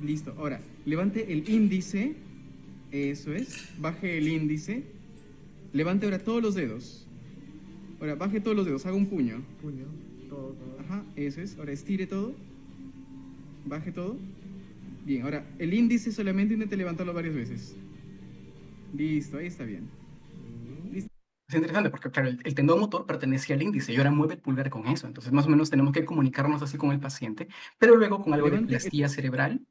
Listo. Ahora, levante el índice. Eso es. Baje el índice. Levante ahora todos los dedos. Ahora, baje todos los dedos. Haga un puño. Puño, todo. Ajá, eso es. Ahora, estire todo. Baje todo. Bien, ahora, el índice solamente intente levantarlo varias veces. Listo, ahí está bien. Es interesante porque, claro, el tendón motor pertenecía al índice y ahora mueve el pulgar con eso. Entonces, más o menos tenemos que comunicarnos así con el paciente, pero luego con algo de Levante el... plastía cerebral,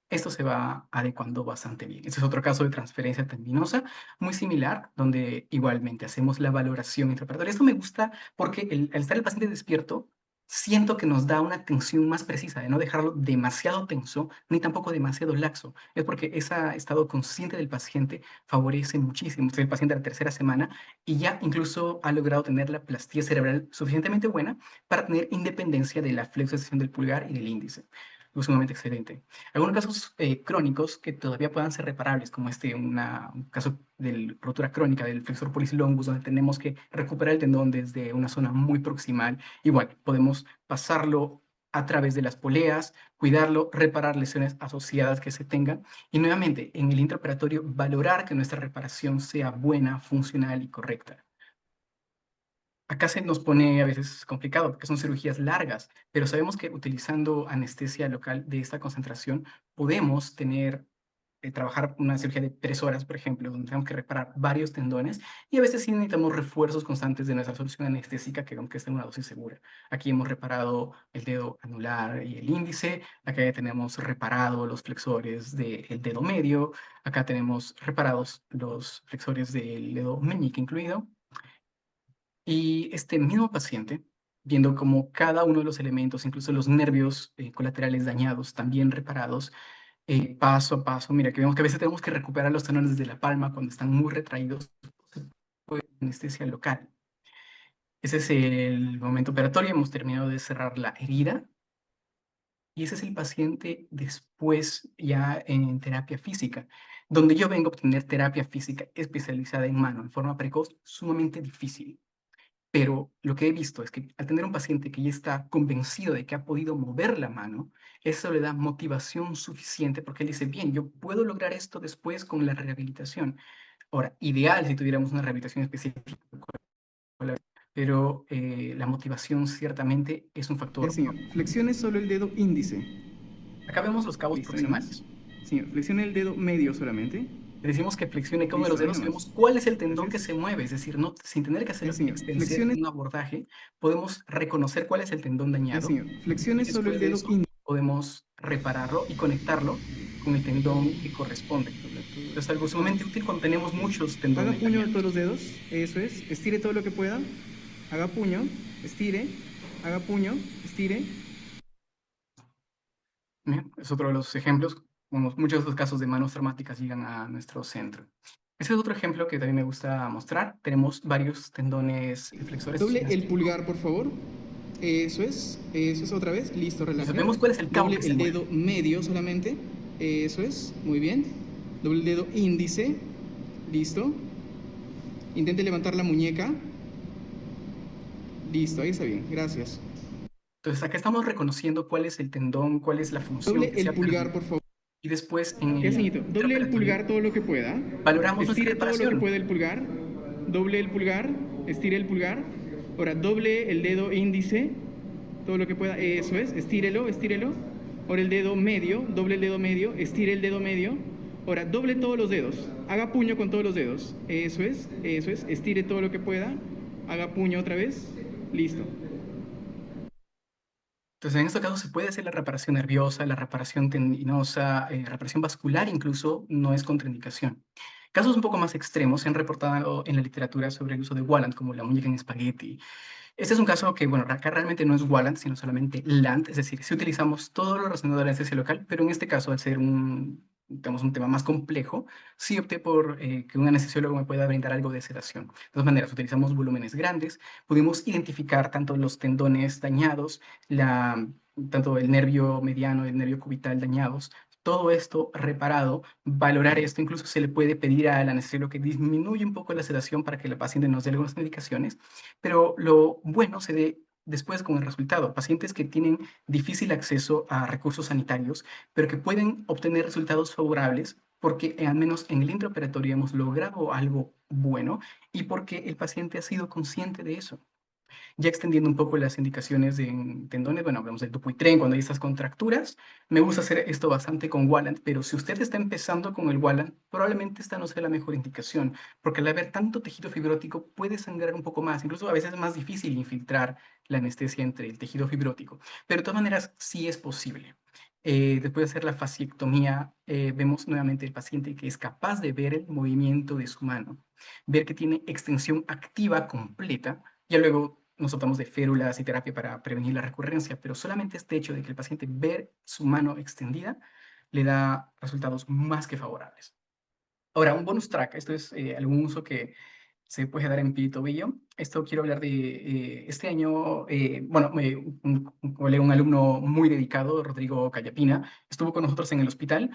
esto se va adecuando bastante bien. Este es otro caso de transferencia tendinosa, muy similar, donde igualmente hacemos la valoración intraoperatoria. Esto me gusta porque al estar el paciente despierto, siento que nos da una tensión más precisa, de no dejarlo demasiado tenso, ni tampoco demasiado laxo. Es porque ese estado consciente del paciente favorece muchísimo. Este es el paciente de la tercera semana y ya incluso ha logrado tener la plastía cerebral suficientemente buena para tener independencia de la flexación del pulgar y del índice. Algo sumamente excelente. Algunos casos crónicos que todavía puedan ser reparables, como un caso de rotura crónica del flexor pollicis longus, donde tenemos que recuperar el tendón desde una zona muy proximal. Igual, podemos pasarlo a través de las poleas, cuidarlo, reparar lesiones asociadas que se tengan y nuevamente en el intraoperatorio valorar que nuestra reparación sea buena, funcional y correcta. Acá se nos pone a veces complicado porque son cirugías largas, pero sabemos que utilizando anestesia local de esta concentración podemos trabajar una cirugía de 3 horas, por ejemplo, donde tenemos que reparar varios tendones y a veces sí necesitamos refuerzos constantes de nuestra solución anestésica, que aunque esté en una dosis segura. Aquí hemos reparado el dedo anular y el índice, acá ya tenemos reparado los flexores del dedo medio, acá tenemos reparados los flexores del dedo meñique incluido. Y este mismo paciente, viendo como cada uno de los elementos, incluso los nervios colaterales dañados, también reparados, paso a paso, mira, que vemos que a veces tenemos que recuperar los tendones de la palma cuando están muy retraídos, anestesia local. Ese es el momento operatorio, hemos terminado de cerrar la herida. Y ese es el paciente después ya en terapia física, donde yo vengo a obtener terapia física especializada en mano, en forma precoz, sumamente difícil. Pero lo que he visto es que al tener un paciente que ya está convencido de que ha podido mover la mano, eso le da motivación suficiente porque él dice, bien, yo puedo lograr esto después con la rehabilitación. Ahora, ideal si tuviéramos una rehabilitación específica, pero la motivación ciertamente es un Ya, factor. señor. Flexione solo el dedo índice. Acá vemos los cabos Listo, ahí nomás. proximales. Señor, flexione el dedo medio solamente. Le decimos que flexione cada uno de los Listo, ahí dedos y nomás. vemos cuál es el tendón que Gracias. se mueve. Es decir, no, sin tener que Ya, hacer señor. extensión Flexione. un abordaje, podemos reconocer cuál es el tendón Ya, dañado señor. Flexione y solo el después de dedo eso índice. podemos repararlo y conectarlo con el tendón que corresponde. Esto es algo sumamente útil cuando tenemos muchos Haga tendones puño de todos dañados. los dedos. Eso es. Estire todo lo que pueda. Haga puño. Estire. Haga puño. Estire. Bien, es otro de los ejemplos. Bueno, muchos de los casos de manos traumáticas llegan a nuestro centro. Ese es otro ejemplo que también me gusta mostrar. Tenemos varios tendones flexores. Doble el pulgar, por favor. Eso es. Eso es otra vez. Listo, Y relaje. vemos cuál es el cabo Doble que se el mueve. dedo medio solamente. Eso es. Muy bien. Doble el dedo índice. Listo. Intente levantar la muñeca. Listo, ahí está bien. Gracias. Entonces, acá estamos reconociendo cuál es el tendón, cuál es la función Doble que se el ha pulgar, perdido. por favor. Y después, en Ya, el señorito. Doble el intraoperatorio, pulgar todo lo que pueda. valoramos nuestra Estire todo lo que reparación. puede el pulgar. Doble el pulgar. Estire el pulgar. Ahora, doble el dedo índice. Todo lo que pueda. Eso es. Estírelo, estírelo. Ahora el dedo medio. Doble el dedo medio. Estire el dedo medio. Ahora, doble todos los dedos. Haga puño con todos los dedos. Eso es. Eso es. Estire todo lo que pueda. Haga puño otra vez. Listo. Entonces, en estos casos se puede hacer la reparación nerviosa, la reparación tendinosa, reparación vascular incluso, no es contraindicación. Casos un poco más extremos se han reportado en la literatura sobre el uso de Wallant, como la muñeca en espagueti. Este es un caso que, bueno, acá realmente no es Wallant, sino solamente LANT, es decir, si utilizamos todo lo relacionado a la anestesia local, pero en este caso, al ser digamos, un tema más complejo, sí opté por que un anestesiólogo me pueda brindar algo de sedación. De todas maneras, utilizamos volúmenes grandes, pudimos identificar tanto los tendones dañados, tanto el nervio mediano y el nervio cubital dañados, todo esto reparado, valorar esto, incluso se le puede pedir al anestesiólogo que disminuya un poco la sedación para que la paciente nos dé algunas medicaciones, pero lo bueno se dé después con el resultado. Pacientes que tienen difícil acceso a recursos sanitarios, pero que pueden obtener resultados favorables porque al menos en el intraoperatorio hemos logrado algo bueno y porque el paciente ha sido consciente de eso. Ya extendiendo un poco las indicaciones de tendones, bueno, hablamos del Dupuytren cuando hay estas contracturas. Me gusta hacer esto bastante con Wallant, pero si usted está empezando con el Wallant, probablemente esta no sea la mejor indicación, porque al haber tanto tejido fibrótico puede sangrar un poco más, incluso a veces es más difícil infiltrar la anestesia entre el tejido fibrótico, pero de todas maneras sí es posible. Después de hacer la fasciectomía, vemos nuevamente el paciente que es capaz de ver el movimiento de su mano, ver que tiene extensión activa completa. Ya luego nos optamos de férulas y terapia para prevenir la recurrencia, pero solamente este hecho de que el paciente ve su mano extendida le da resultados más que favorables. Ahora, un bonus track, esto es algún uso que se puede dar en pie y tobillo. Esto quiero hablar de este año, bueno, un alumno muy dedicado, Rodrigo Callapina, estuvo con nosotros en el hospital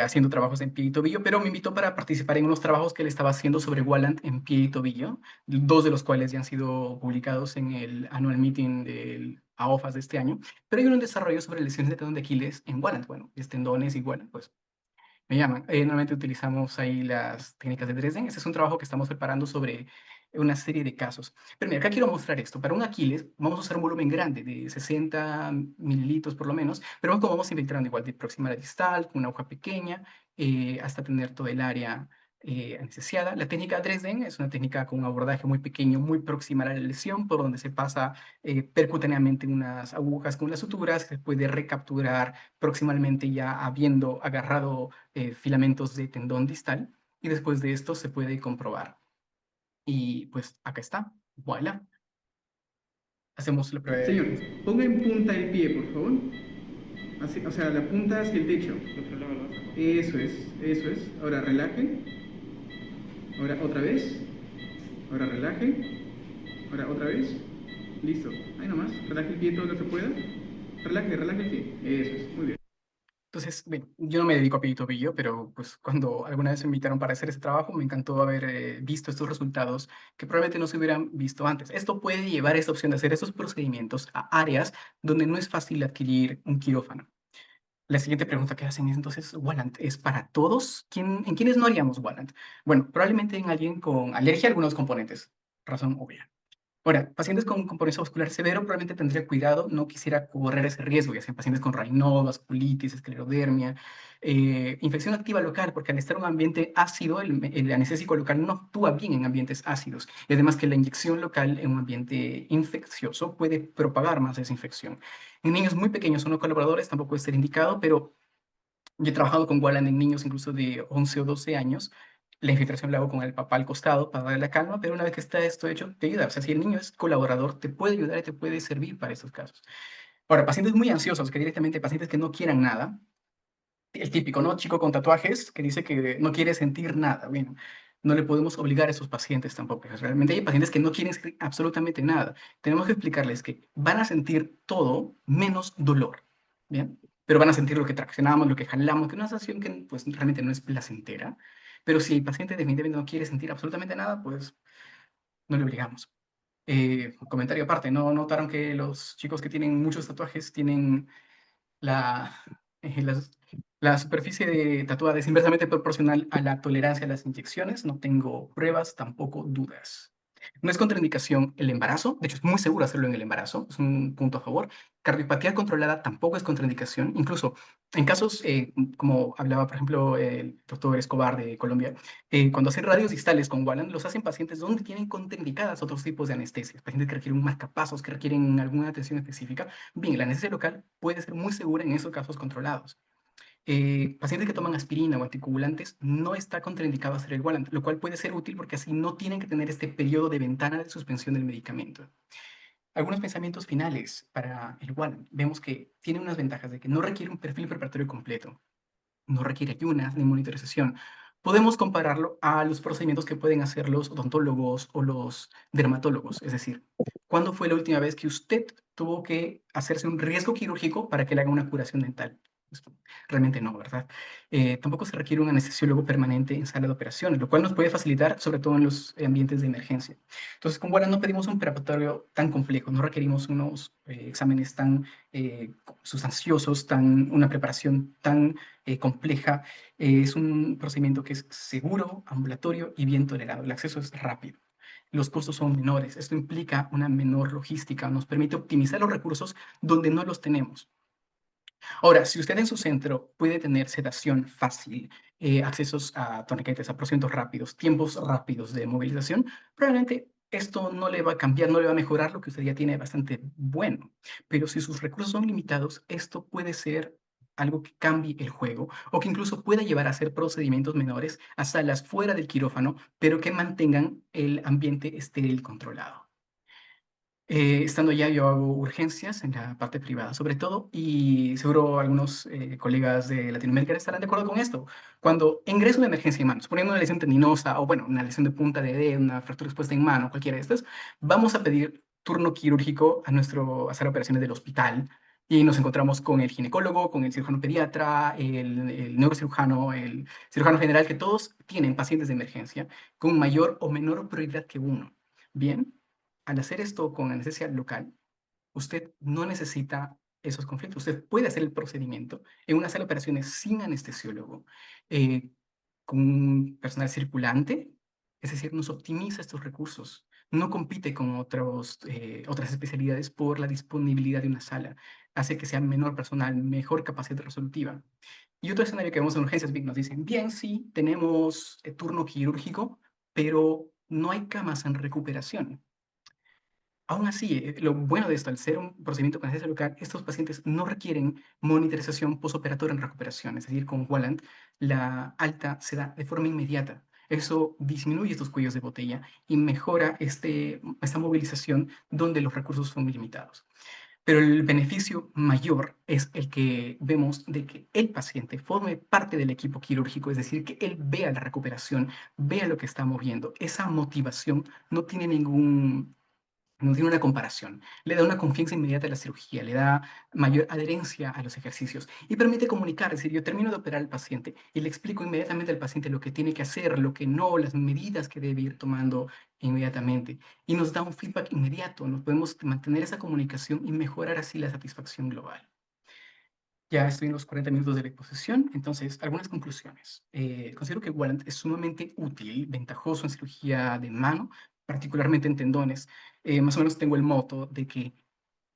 haciendo trabajos en pie y tobillo, pero me invitó para participar en unos trabajos que él estaba haciendo sobre Wallant en pie y tobillo, dos de los cuales ya han sido publicados en el annual meeting del AOFAS de este año, pero hay un desarrollo sobre lesiones de tendón de Aquiles en Wallant, bueno, es tendones y Wallant, pues me llaman. Normalmente utilizamos ahí las técnicas de Dresden. Este es un trabajo que estamos preparando sobre una serie de casos. Pero mira, acá quiero mostrar esto. Para un Aquiles vamos a usar un volumen grande de 60 mililitros por lo menos, pero como vamos infiltrando igual de proximal a distal, con una aguja pequeña, hasta tener todo el área anestesiada. La técnica Dresden es una técnica con un abordaje muy pequeño, muy proximal a la lesión, por donde se pasa percutáneamente unas agujas con las suturas, se puede recapturar proximalmente ya habiendo agarrado filamentos de tendón distal y después de esto se puede comprobar. Y pues acá está, voilà. Hacemos la prueba Señor, de... ponga en punta el pie, por favor. Así, o sea, la punta hacia el techo. Eso es, eso es. Ahora relaje. Ahora otra vez. Ahora relaje. Ahora otra vez. Listo. Ahí nomás. Relaje el pie todo lo que pueda. Relaje, relaje el pie. Eso es. Muy bien. Entonces, bueno, yo no me dedico a Pito Pillo, pero pues cuando alguna vez me invitaron para hacer ese trabajo, me encantó haber visto estos resultados que probablemente no se hubieran visto antes. Esto puede llevar esta opción de hacer estos procedimientos a áreas donde no es fácil adquirir un quirófano. La siguiente pregunta que hacen es entonces, ¿Wallant es para todos? ¿En quiénes no haríamos Wallant? Bueno, probablemente en alguien con alergia a algunos componentes, razón obvia. Ahora, pacientes con compromiso vascular severo probablemente tendría cuidado, no quisiera correr ese riesgo, ya sean pacientes con Raynaud, vasculitis, esclerodermia, infección activa local, porque al estar en un ambiente ácido, el anestésico local no actúa bien en ambientes ácidos. Y además que la inyección local en un ambiente infeccioso puede propagar más esa infección. En niños muy pequeños o no colaboradores tampoco puede ser indicado, pero yo he trabajado con Walland en niños incluso de 11 o 12 años. La infiltración la hago con el papá al costado para darle la calma, pero una vez que está esto hecho, te ayuda. O sea, si el niño es colaborador, te puede ayudar y te puede servir para estos casos. Ahora, pacientes muy ansiosos, que directamente pacientes que no quieran nada, el típico, ¿no? Chico con tatuajes que dice que no quiere sentir nada. Bueno, no le podemos obligar a esos pacientes tampoco. Realmente hay pacientes que no quieren sentir absolutamente nada. Tenemos que explicarles que van a sentir todo menos dolor, ¿bien? Pero van a sentir lo que traccionamos, lo que jalamos, que es una sensación que pues realmente no es placentera. Pero si el paciente definitivamente no quiere sentir absolutamente nada, pues no le obligamos. Comentario aparte, ¿no notaron que los chicos que tienen muchos tatuajes tienen la, eh, las- la superficie tatuada es inversamente proporcional a la tolerancia a las inyecciones? No tengo pruebas, tampoco dudas. No es contraindicación el embarazo, de hecho es muy seguro hacerlo en el embarazo, es un punto a favor. Cardiopatía controlada tampoco es contraindicación, incluso en casos como hablaba por ejemplo el doctor Escobar de Colombia, cuando hacen radios distales con Walland, los hacen pacientes donde tienen contraindicadas otros tipos de anestesias, pacientes que requieren un marcapasos, que requieren alguna atención específica. Bien, la anestesia local puede ser muy segura en esos casos controlados. Pacientes que toman aspirina o anticoagulantes no está contraindicado hacer el Wallant, lo cual puede ser útil porque así no tienen que tener este periodo de ventana de suspensión del medicamento. Algunos pensamientos finales para el Wallant. Vemos que tiene unas ventajas de que no requiere un perfil preparatorio completo, no requiere ayunas ni monitorización. Podemos compararlo a los procedimientos que pueden hacer los odontólogos o los dermatólogos. Es decir, ¿cuándo fue la última vez que usted tuvo que hacerse un riesgo quirúrgico para que le haga una curación dental? Pues, realmente no, ¿verdad? Tampoco se requiere un anestesiólogo permanente en sala de operaciones, lo cual nos puede facilitar, sobre todo en los ambientes de emergencia. Entonces, con Guara no pedimos un preparatorio tan complejo, no requerimos unos exámenes tan sustanciosos, una preparación tan compleja. Es un procedimiento que es seguro, ambulatorio y bien tolerado. El acceso es rápido. Los costos son menores. Esto implica una menor logística. Nos permite optimizar los recursos donde no los tenemos. Ahora, si usted en su centro puede tener sedación fácil, accesos a torniquetes, a procedimientos rápidos, tiempos rápidos de movilización, probablemente esto no le va a cambiar, no le va a mejorar lo que usted ya tiene bastante bueno. Pero si sus recursos son limitados, esto puede ser algo que cambie el juego o que incluso pueda llevar a hacer procedimientos menores a salas fuera del quirófano, pero que mantengan el ambiente estéril controlado. Estando allá, yo hago urgencias en la parte privada, sobre todo, y seguro algunos colegas de Latinoamérica estarán de acuerdo con esto. Cuando ingreso de emergencia en mano, suponiendo una lesión tendinosa o, bueno, una lesión de punta de dedo, una fractura expuesta en mano, cualquiera de estas, vamos a pedir turno quirúrgico a nuestro hacer operaciones del hospital y nos encontramos con el ginecólogo, con el cirujano pediatra, el neurocirujano, el cirujano general, que todos tienen pacientes de emergencia con mayor o menor prioridad que uno. Bien, al hacer esto con anestesia local, usted no necesita esos conflictos. Usted puede hacer el procedimiento en una sala de operaciones sin anestesiólogo, eh, con un personal circulante, es decir, nos optimiza estos recursos. No compite con otras especialidades por la disponibilidad de una sala. Hace que sea menor personal, mejor capacidad resolutiva. Y otro escenario que vemos en urgencias, nos dicen, bien, sí, tenemos turno quirúrgico, pero no hay camas en recuperación. Aún así, lo bueno de esto, al ser un procedimiento con anestesia local, estos pacientes no requieren monitorización posoperatoria en recuperación. Es decir, con Wallant, la alta se da de forma inmediata. Eso disminuye estos cuellos de botella y mejora esta movilización donde los recursos son limitados. Pero el beneficio mayor es el que vemos de que el paciente forme parte del equipo quirúrgico, es decir, que él vea la recuperación, vea lo que está moviendo. Esa motivación no tiene no tiene una comparación, le da una confianza inmediata a la cirugía, le da mayor adherencia a los ejercicios y permite comunicar. Es decir, yo termino de operar al paciente y le explico inmediatamente al paciente lo que tiene que hacer, lo que no, las medidas que debe ir tomando inmediatamente. Y nos da un feedback inmediato, nos podemos mantener esa comunicación y mejorar así la satisfacción global. Ya estoy en los 40 minutos de la exposición, entonces algunas conclusiones. Considero que Warrant es sumamente útil, ventajoso en cirugía de mano, particularmente en tendones. Más o menos tengo el moto de que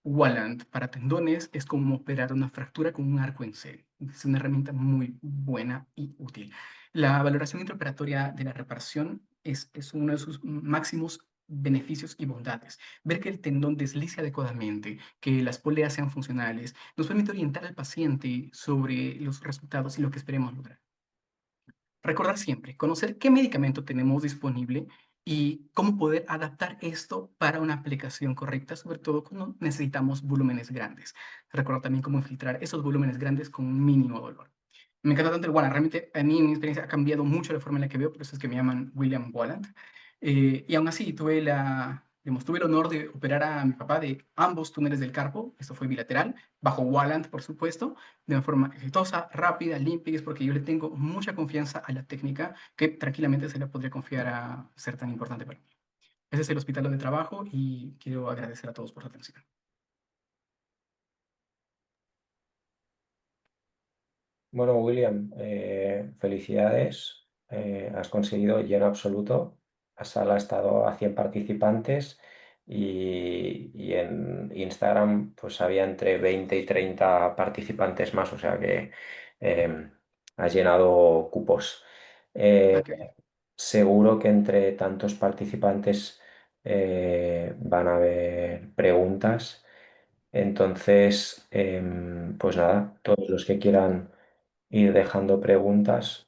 Walland para tendones es como operar una fractura con un arco en C. Es una herramienta muy buena y útil. La valoración intraoperatoria de la reparación es uno de sus máximos beneficios y bondades. Ver que el tendón deslice adecuadamente, que las poleas sean funcionales, nos permite orientar al paciente sobre los resultados y lo que esperemos lograr. Recordar siempre, conocer qué medicamento tenemos disponible y cómo poder adaptar esto para una aplicación correcta, sobre todo cuando necesitamos volúmenes grandes. Recordar también cómo infiltrar esos volúmenes grandes con un mínimo dolor. Me encanta tanto el Walland, realmente a mí mi experiencia ha cambiado mucho la forma en la que veo, por eso es que me llaman William Walland. Y aún así digamos, tuve el honor de operar a mi papá de ambos túneles del carpo, esto fue bilateral, bajo Walland, por supuesto, de una forma exitosa, rápida, limpia, y es porque yo le tengo mucha confianza a la técnica que tranquilamente se la podría confiar a ser tan importante para mí. Ese es el hospital donde trabajo y quiero agradecer a todos por su atención. Bueno, William, felicidades. Has conseguido lleno absoluto. La sala ha estado a 100 participantes y en Instagram pues había entre 20 y 30 participantes más, o sea que eh, has llenado cupos. Eh, Okay. Seguro que entre tantos participantes van a haber preguntas. Entonces, pues nada, todos los que quieran ir dejando preguntas,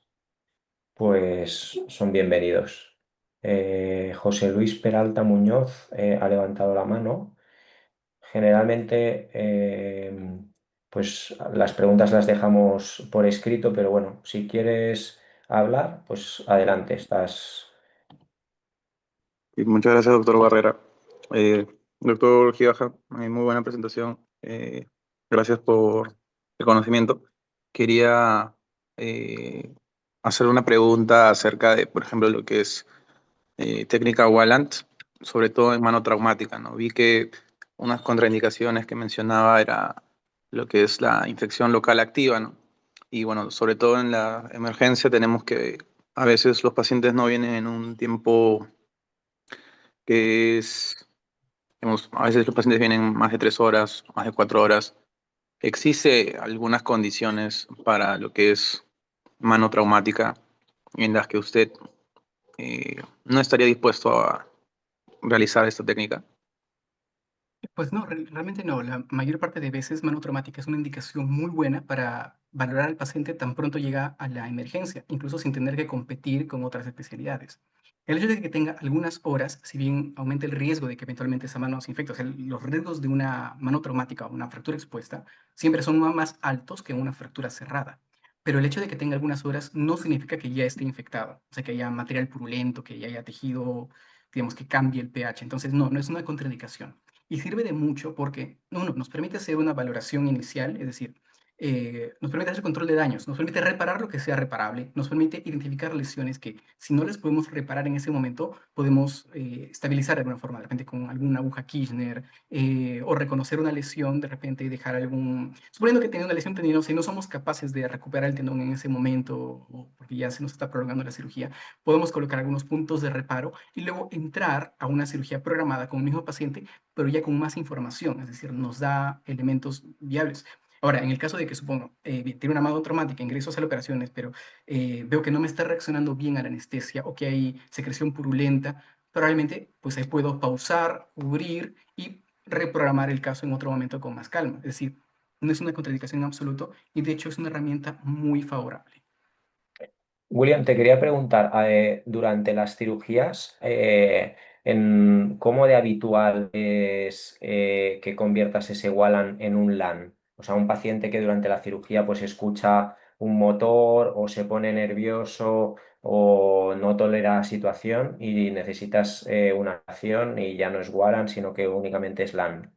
pues son bienvenidos. José Luis Peralta Muñoz ha levantado la mano. Generalmente, pues las preguntas las dejamos por escrito, pero bueno, si quieres hablar, pues adelante, estás. Y muchas gracias, doctor Barrera. Doctor Gibaja, muy buena presentación. Gracias por el conocimiento. Quería eh, hacer una pregunta acerca de, por ejemplo, lo que es técnica Wallant, sobre todo en mano traumática, ¿no? Vi que unas contraindicaciones que mencionaba era lo que es la infección local activa, ¿no? Y bueno, sobre todo en la emergencia tenemos que a veces los pacientes no vienen en un tiempo que es, digamos, a veces los pacientes vienen más de 3 horas, más de 4 horas. ¿Existe algunas condiciones para lo que es mano traumática en las que usted no estaría dispuesto a realizar esta técnica? Pues no, realmente no. La mayor parte de veces mano traumática es una indicación muy buena para valorar al paciente tan pronto llega a la emergencia, incluso sin tener que competir con otras especialidades. El hecho de que tenga algunas horas, si bien aumenta el riesgo de que eventualmente esa mano se infecte, o sea, los riesgos de una mano traumática o una fractura expuesta siempre son más altos que una fractura cerrada. Pero el hecho de que tenga algunas horas no significa que ya esté infectado, o sea, que haya material purulento, que ya haya tejido, digamos, que cambie el pH. Entonces, no, no es una contraindicación. Y sirve de mucho porque, uno, nos permite hacer una valoración inicial, es decir, nos permite hacer control de daños, nos permite reparar lo que sea reparable, nos permite identificar lesiones que si no las podemos reparar en ese momento, podemos estabilizar de alguna forma, de repente con alguna aguja Kirchner, o reconocer una lesión, de repente dejar suponiendo que tiene una lesión tendinosa y no somos capaces de recuperar el tendón en ese momento, o porque ya se nos está prolongando la cirugía, podemos colocar algunos puntos de reparo y luego entrar a una cirugía programada con el mismo paciente pero ya con más información, es decir, nos da elementos viables. Ahora, en el caso de que supongo, tiene una mano traumática, ingreso a hacer operaciones, pero veo que no me está reaccionando bien a la anestesia o que hay secreción purulenta, probablemente pues ahí puedo pausar, cubrir y reprogramar el caso en otro momento con más calma. Es decir, no es una contraindicación en absoluto y de hecho es una herramienta muy favorable. William, te quería preguntar, durante las cirugías, ¿cómo de habitual es que conviertas ese Wallan en un LAN? O sea, un paciente que durante la cirugía pues escucha un motor o se pone nervioso o no tolera la situación y necesitas una acción y ya no es Warrant, sino que únicamente es LAN.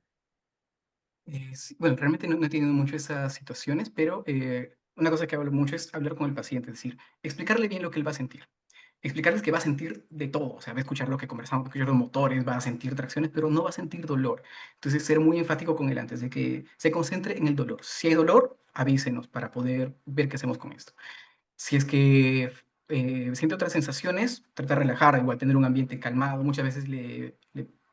Sí, bueno, realmente no he tenido mucho esas situaciones, pero una cosa que hablo mucho es hablar con el paciente, es decir, explicarle bien lo que él va a sentir. Explicarles que va a sentir de todo, o sea, va a escuchar lo que conversamos, va a escuchar los motores, va a sentir tracciones, pero no va a sentir dolor. Entonces, ser muy enfático con él antes de que se concentre en el dolor. Si hay dolor, avísenos para poder ver qué hacemos con esto. Si es que siente otras sensaciones, trata de relajar, igual tener un ambiente calmado. Muchas veces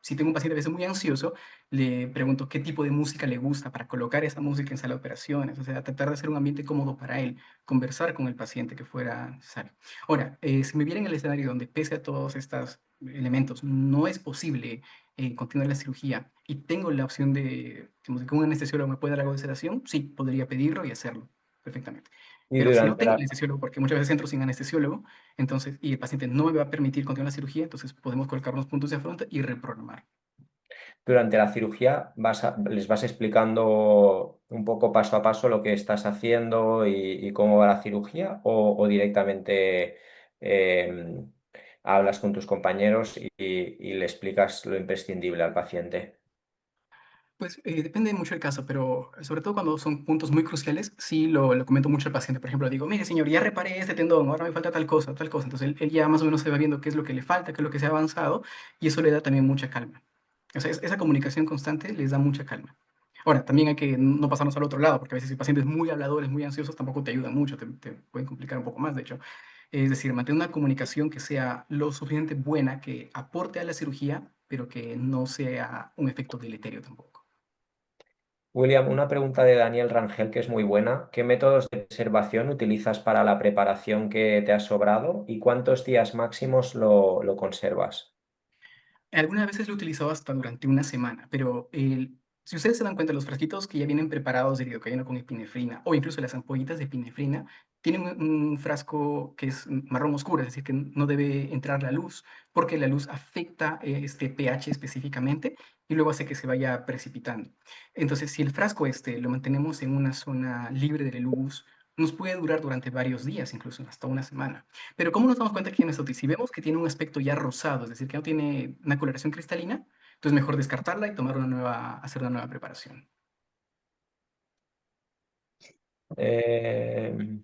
si tengo un paciente a veces muy ansioso, le pregunto qué tipo de música le gusta para colocar esa música en sala de operaciones. O sea, tratar de hacer un ambiente cómodo para él, conversar con el paciente que fuera necesario. Ahora, si me viera en el escenario donde pese a todos estos elementos no es posible continuar la cirugía y tengo la opción digamos, de que un anestesiólogo me pueda dar algo de sedación, sí, podría pedirlo y hacerlo perfectamente. Y Pero si no durante tengo la, anestesiólogo, porque muchas veces entro sin anestesiólogo, entonces, y el paciente no me va a permitir continuar la cirugía, entonces podemos colocar unos puntos de afronta y reprogramar. Durante la cirugía les vas explicando un poco paso a paso lo que estás haciendo y cómo va la cirugía o directamente em, hablas con tus compañeros y le explicas lo imprescindible al paciente. Pues depende mucho del caso, pero sobre todo cuando son puntos muy cruciales, sí lo comento mucho al paciente. Por ejemplo, digo, mire señor, ya reparé este tendón, ahora me falta tal cosa, tal cosa. Entonces él ya más o menos se va viendo qué es lo que le falta, qué es lo que se ha avanzado, y eso le da también mucha calma. O sea, esa comunicación constante les da mucha calma. Ahora, también hay que no pasarnos al otro lado, porque a veces si pacientes muy habladores, muy ansiosos, tampoco te ayudan mucho, te pueden complicar un poco más, de hecho. Es decir, mantener una comunicación que sea lo suficiente buena, que aporte a la cirugía, pero que no sea un efecto deleterio tampoco. William, una pregunta de Daniel Rangel que es muy buena. ¿Qué métodos de preservación utilizas para la preparación que te ha sobrado y cuántos días máximos lo conservas? Algunas veces lo he utilizado hasta durante una semana, pero si ustedes se dan cuenta, los frasquitos que ya vienen preparados de lidocaína con epinefrina o incluso las ampollitas de epinefrina tienen un frasco que es marrón oscuro, es decir, que no debe entrar la luz porque la luz afecta este pH específicamente y luego hace que se vaya precipitando. Entonces, si el frasco este lo mantenemos en una zona libre de luz, nos puede durar durante varios días, incluso hasta una semana. Pero ¿cómo nos damos cuenta que tiene esotis? Si vemos que tiene un aspecto ya rosado, es decir, que no tiene una coloración cristalina, entonces mejor descartarla y hacer una nueva preparación. Eh,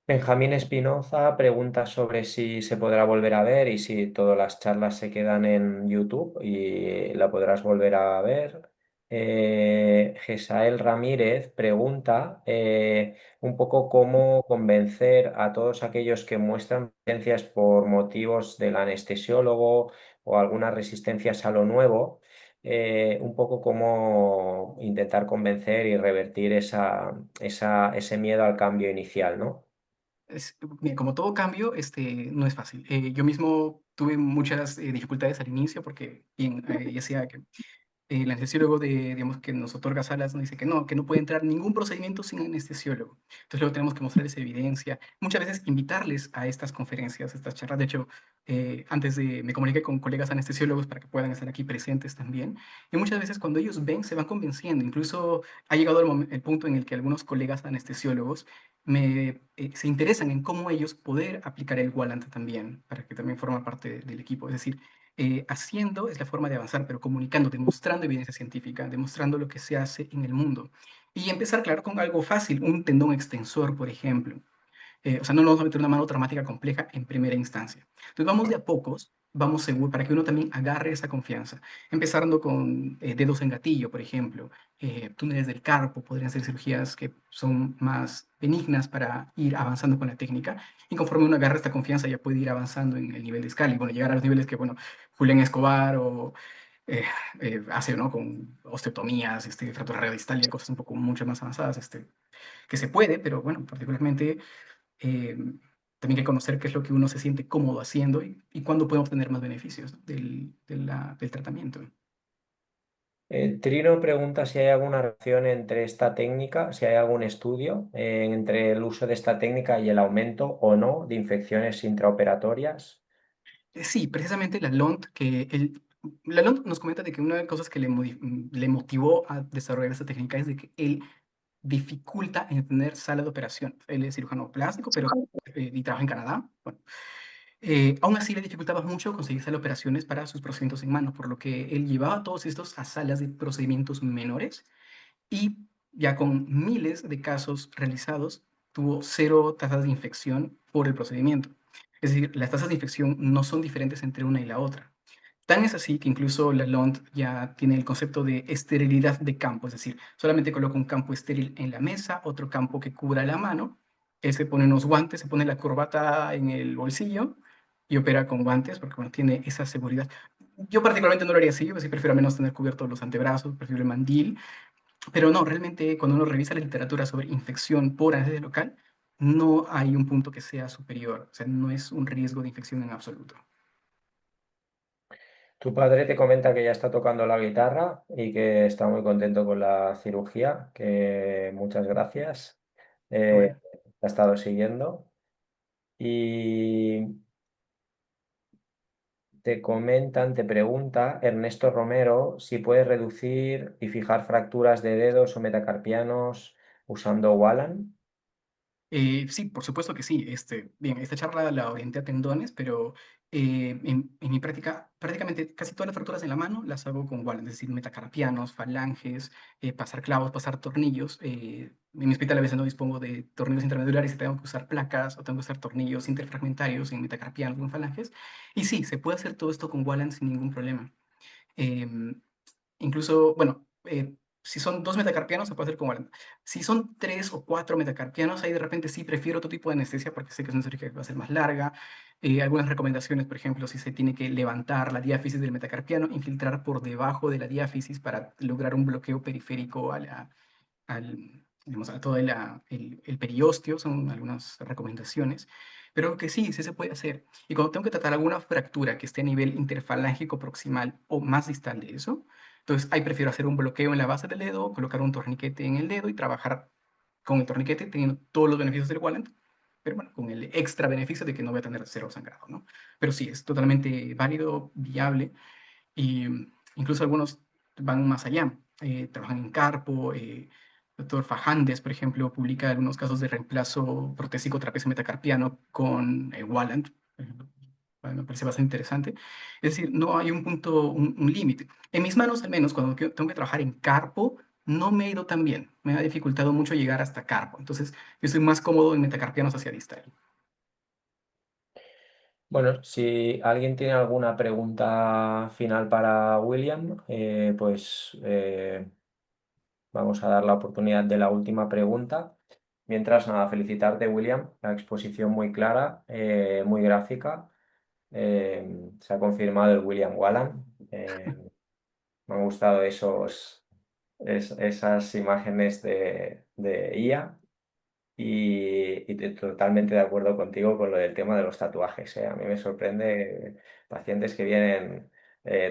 Benjamín Espinoza pregunta sobre si se podrá volver a ver y si todas las charlas se quedan en YouTube y la podrás volver a ver. Gesael Ramírez pregunta un poco cómo convencer a todos aquellos que muestran resistencias por motivos del anestesiólogo o algunas resistencias a lo nuevo, un poco cómo intentar convencer y revertir ese miedo al cambio inicial, ¿no? Mira, como todo cambio, no es fácil. Yo mismo tuve muchas dificultades al inicio porque, bien, ya sea que el anestesiólogo digamos, que nos otorga salas nos dice que no puede entrar ningún procedimiento sin anestesiólogo. Entonces luego tenemos que mostrarles evidencia. Muchas veces invitarles a estas conferencias, estas charlas. De hecho, me comuniqué con colegas anestesiólogos para que puedan estar aquí presentes también. Y muchas veces cuando ellos ven, se van convenciendo. Incluso ha llegado el punto en el que algunos colegas anestesiólogos se interesan en cómo ellos poder aplicar el Walant también, para que también forma parte del equipo. Es decir, haciendo es la forma de avanzar, pero comunicando, demostrando evidencia científica, demostrando lo que se hace en el mundo. Y empezar, claro, con algo fácil, un tendón extensor, por ejemplo. O sea, no nos vamos a meter una mano traumática compleja en primera instancia. Entonces vamos de a pocos, vamos seguro, para que uno también agarre esa confianza. Empezando con dedos en gatillo, por ejemplo, túneles del carpo, podrían ser cirugías que son más benignas para ir avanzando con la técnica. Y conforme uno agarra esta confianza, ya puede ir avanzando en el nivel de escala y bueno, llegar a los niveles que, bueno, Julián Escobar o eh, hace, ¿no? Con osteotomías, fractura radial, cosas un poco mucho más avanzadas, que se puede, pero bueno, particularmente eh, también hay que conocer qué es lo que uno se siente cómodo haciendo y cuándo puede obtener más beneficios, ¿no? Del tratamiento. Trino pregunta si hay alguna relación entre esta técnica, si hay algún estudio entre el uso de esta técnica y el aumento o no de infecciones intraoperatorias. Sí, precisamente la LONT nos comenta de que una de las cosas que le motivó a desarrollar esta técnica es de que él dificulta en tener sala de operación. Él es cirujano plástico, pero y trabaja en Canadá. Bueno, aún así le dificultaba mucho conseguir sala de operaciones para sus procedimientos en mano, por lo que él llevaba todos estos a salas de procedimientos menores y ya con miles de casos realizados, tuvo cero tasas de infección por el procedimiento. Es decir, las tasas de infección no son diferentes entre una y la otra. Tan es así que incluso Lalonde ya tiene el concepto de esterilidad de campo, es decir, solamente coloca un campo estéril en la mesa, otro campo que cubra la mano, él se pone unos guantes, se pone la corbata en el bolsillo y opera con guantes porque bueno, tiene esa seguridad. Yo particularmente no lo haría así, yo sí prefiero al menos tener cubiertos los antebrazos, prefiero el mandil, pero no, realmente cuando uno revisa la literatura sobre infección por anestesia local, no hay un punto que sea superior, o sea, no es un riesgo de infección en absoluto. Tu padre te comenta que ya está tocando la guitarra y que está muy contento con la cirugía, que muchas gracias. Bueno. Te ha estado siguiendo. Y te comentan, te pregunta Ernesto Romero si puedes reducir y fijar fracturas de dedos o metacarpianos usando Wallan. Sí, por supuesto que sí. Bien, esta charla la orienté a tendones, pero en mi práctica, prácticamente casi todas las fracturas en la mano las hago con Wallen, es decir, metacarpianos, falanges, pasar clavos, pasar tornillos. En mi hospital a veces no dispongo de tornillos intermedulares y tengo que usar placas o tengo que usar tornillos interfragmentarios en metacarpianos o en falanges. Y sí, se puede hacer todo esto con Wallen sin ningún problema. Em, Incluso, bueno, si son 2 metacarpianos, se puede hacer con 40. Si son 3 o 4 metacarpianos, ahí de repente sí prefiero otro tipo de anestesia porque sé que es una cirugía que va a ser más larga. Algunas recomendaciones, por ejemplo, si se tiene que levantar la diáfisis del metacarpiano, infiltrar por debajo de la diáfisis para lograr un bloqueo periférico digamos, a todo el periósteo, son algunas recomendaciones, pero que sí, sí se puede hacer. Y cuando tengo que tratar alguna fractura que esté a nivel interfalángico proximal o más distal de eso, entonces ahí prefiero hacer un bloqueo en la base del dedo, colocar un torniquete en el dedo y trabajar con el torniquete teniendo todos los beneficios del Walland, pero bueno, con el extra beneficio de que no voy a tener cero sangrado, ¿no? Pero sí, es totalmente válido, viable y incluso algunos van más allá, trabajan en Carpo, doctor Fajandes, por ejemplo, publica algunos casos de reemplazo protésico trapecio metacarpiano con Walland. Me parece bastante interesante. Es decir, no hay un punto, un límite. En mis manos, al menos, cuando tengo que trabajar en Carpo, no me ha ido tan bien. Me ha dificultado mucho llegar hasta Carpo. Entonces, yo soy más cómodo en metacarpianos hacia distal. Bueno, si alguien tiene alguna pregunta final para William, vamos a dar la oportunidad de la última pregunta. Mientras, nada, felicitarte, William. La exposición muy clara, muy gráfica. Se ha confirmado el William Wallan. Me han gustado esas imágenes de IA. Y totalmente de acuerdo contigo con lo del tema de los tatuajes, ¿eh? A mí me sorprende pacientes que vienen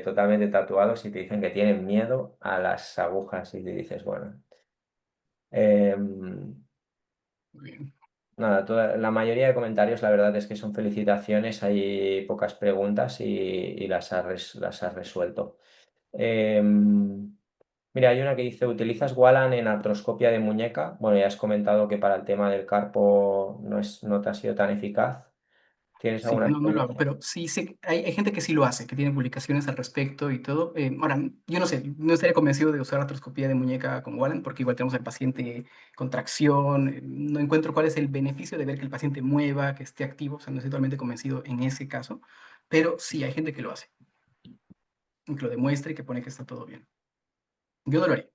totalmente tatuados y te dicen que tienen miedo a las agujas y te dices, bueno, em, Muy bien. nada, la mayoría de comentarios la verdad es que son felicitaciones, hay pocas preguntas y las has resuelto. Em, Mira, hay una que dice, ¿utilizas Wallan en artroscopia de muñeca? Bueno, ya has comentado que para el tema del carpo no te ha sido tan eficaz. ¿Tienes Sí, alguna no, no lo hago, experiencia? pero sí sé, hay gente que sí lo hace, que tiene publicaciones al respecto y todo. Ahora, yo no sé, no estaría convencido de usar artroscopía de muñeca con Wallen, porque igual tenemos al paciente con tracción, no encuentro cuál es el beneficio de ver que el paciente mueva, que esté activo, o sea, no estoy totalmente convencido en ese caso, pero sí hay gente que lo hace, y que lo demuestra y que pone que está todo bien. Yo no lo haría.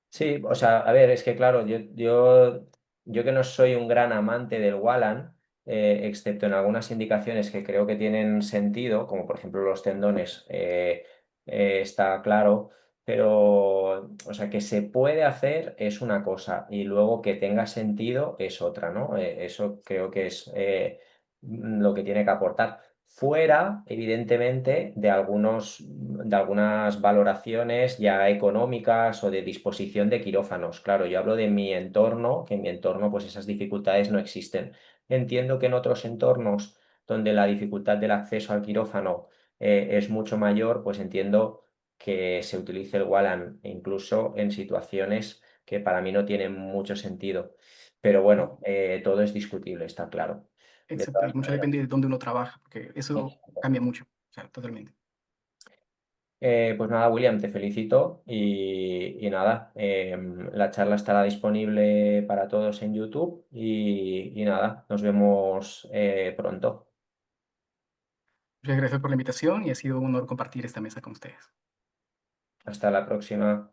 Sí, o sea, a ver, es que claro, yo que no soy un gran amante del Wallan, excepto en algunas indicaciones que creo que tienen sentido, como por ejemplo los tendones, está claro, pero, o sea, que se puede hacer es una cosa y luego que tenga sentido es otra, ¿no? Eso creo que es lo que tiene que aportar. Fuera, evidentemente, de algunas valoraciones ya económicas o de disposición de quirófanos. Claro, yo hablo de mi entorno, que en mi entorno pues esas dificultades no existen. Entiendo que en otros entornos donde la dificultad del acceso al quirófano es mucho mayor, pues entiendo que se utilice el Wallan incluso en situaciones que para mí no tienen mucho sentido. Pero bueno, todo es discutible, está claro. De Exacto, y todas mucho depende maneras. de dónde uno trabaja, porque eso cambia mucho, o sea, totalmente. Pues nada, William, te felicito y nada, la charla estará disponible para todos en YouTube y nada, nos vemos pronto. Muchas gracias por la invitación y ha sido un honor compartir esta mesa con ustedes. Hasta la próxima.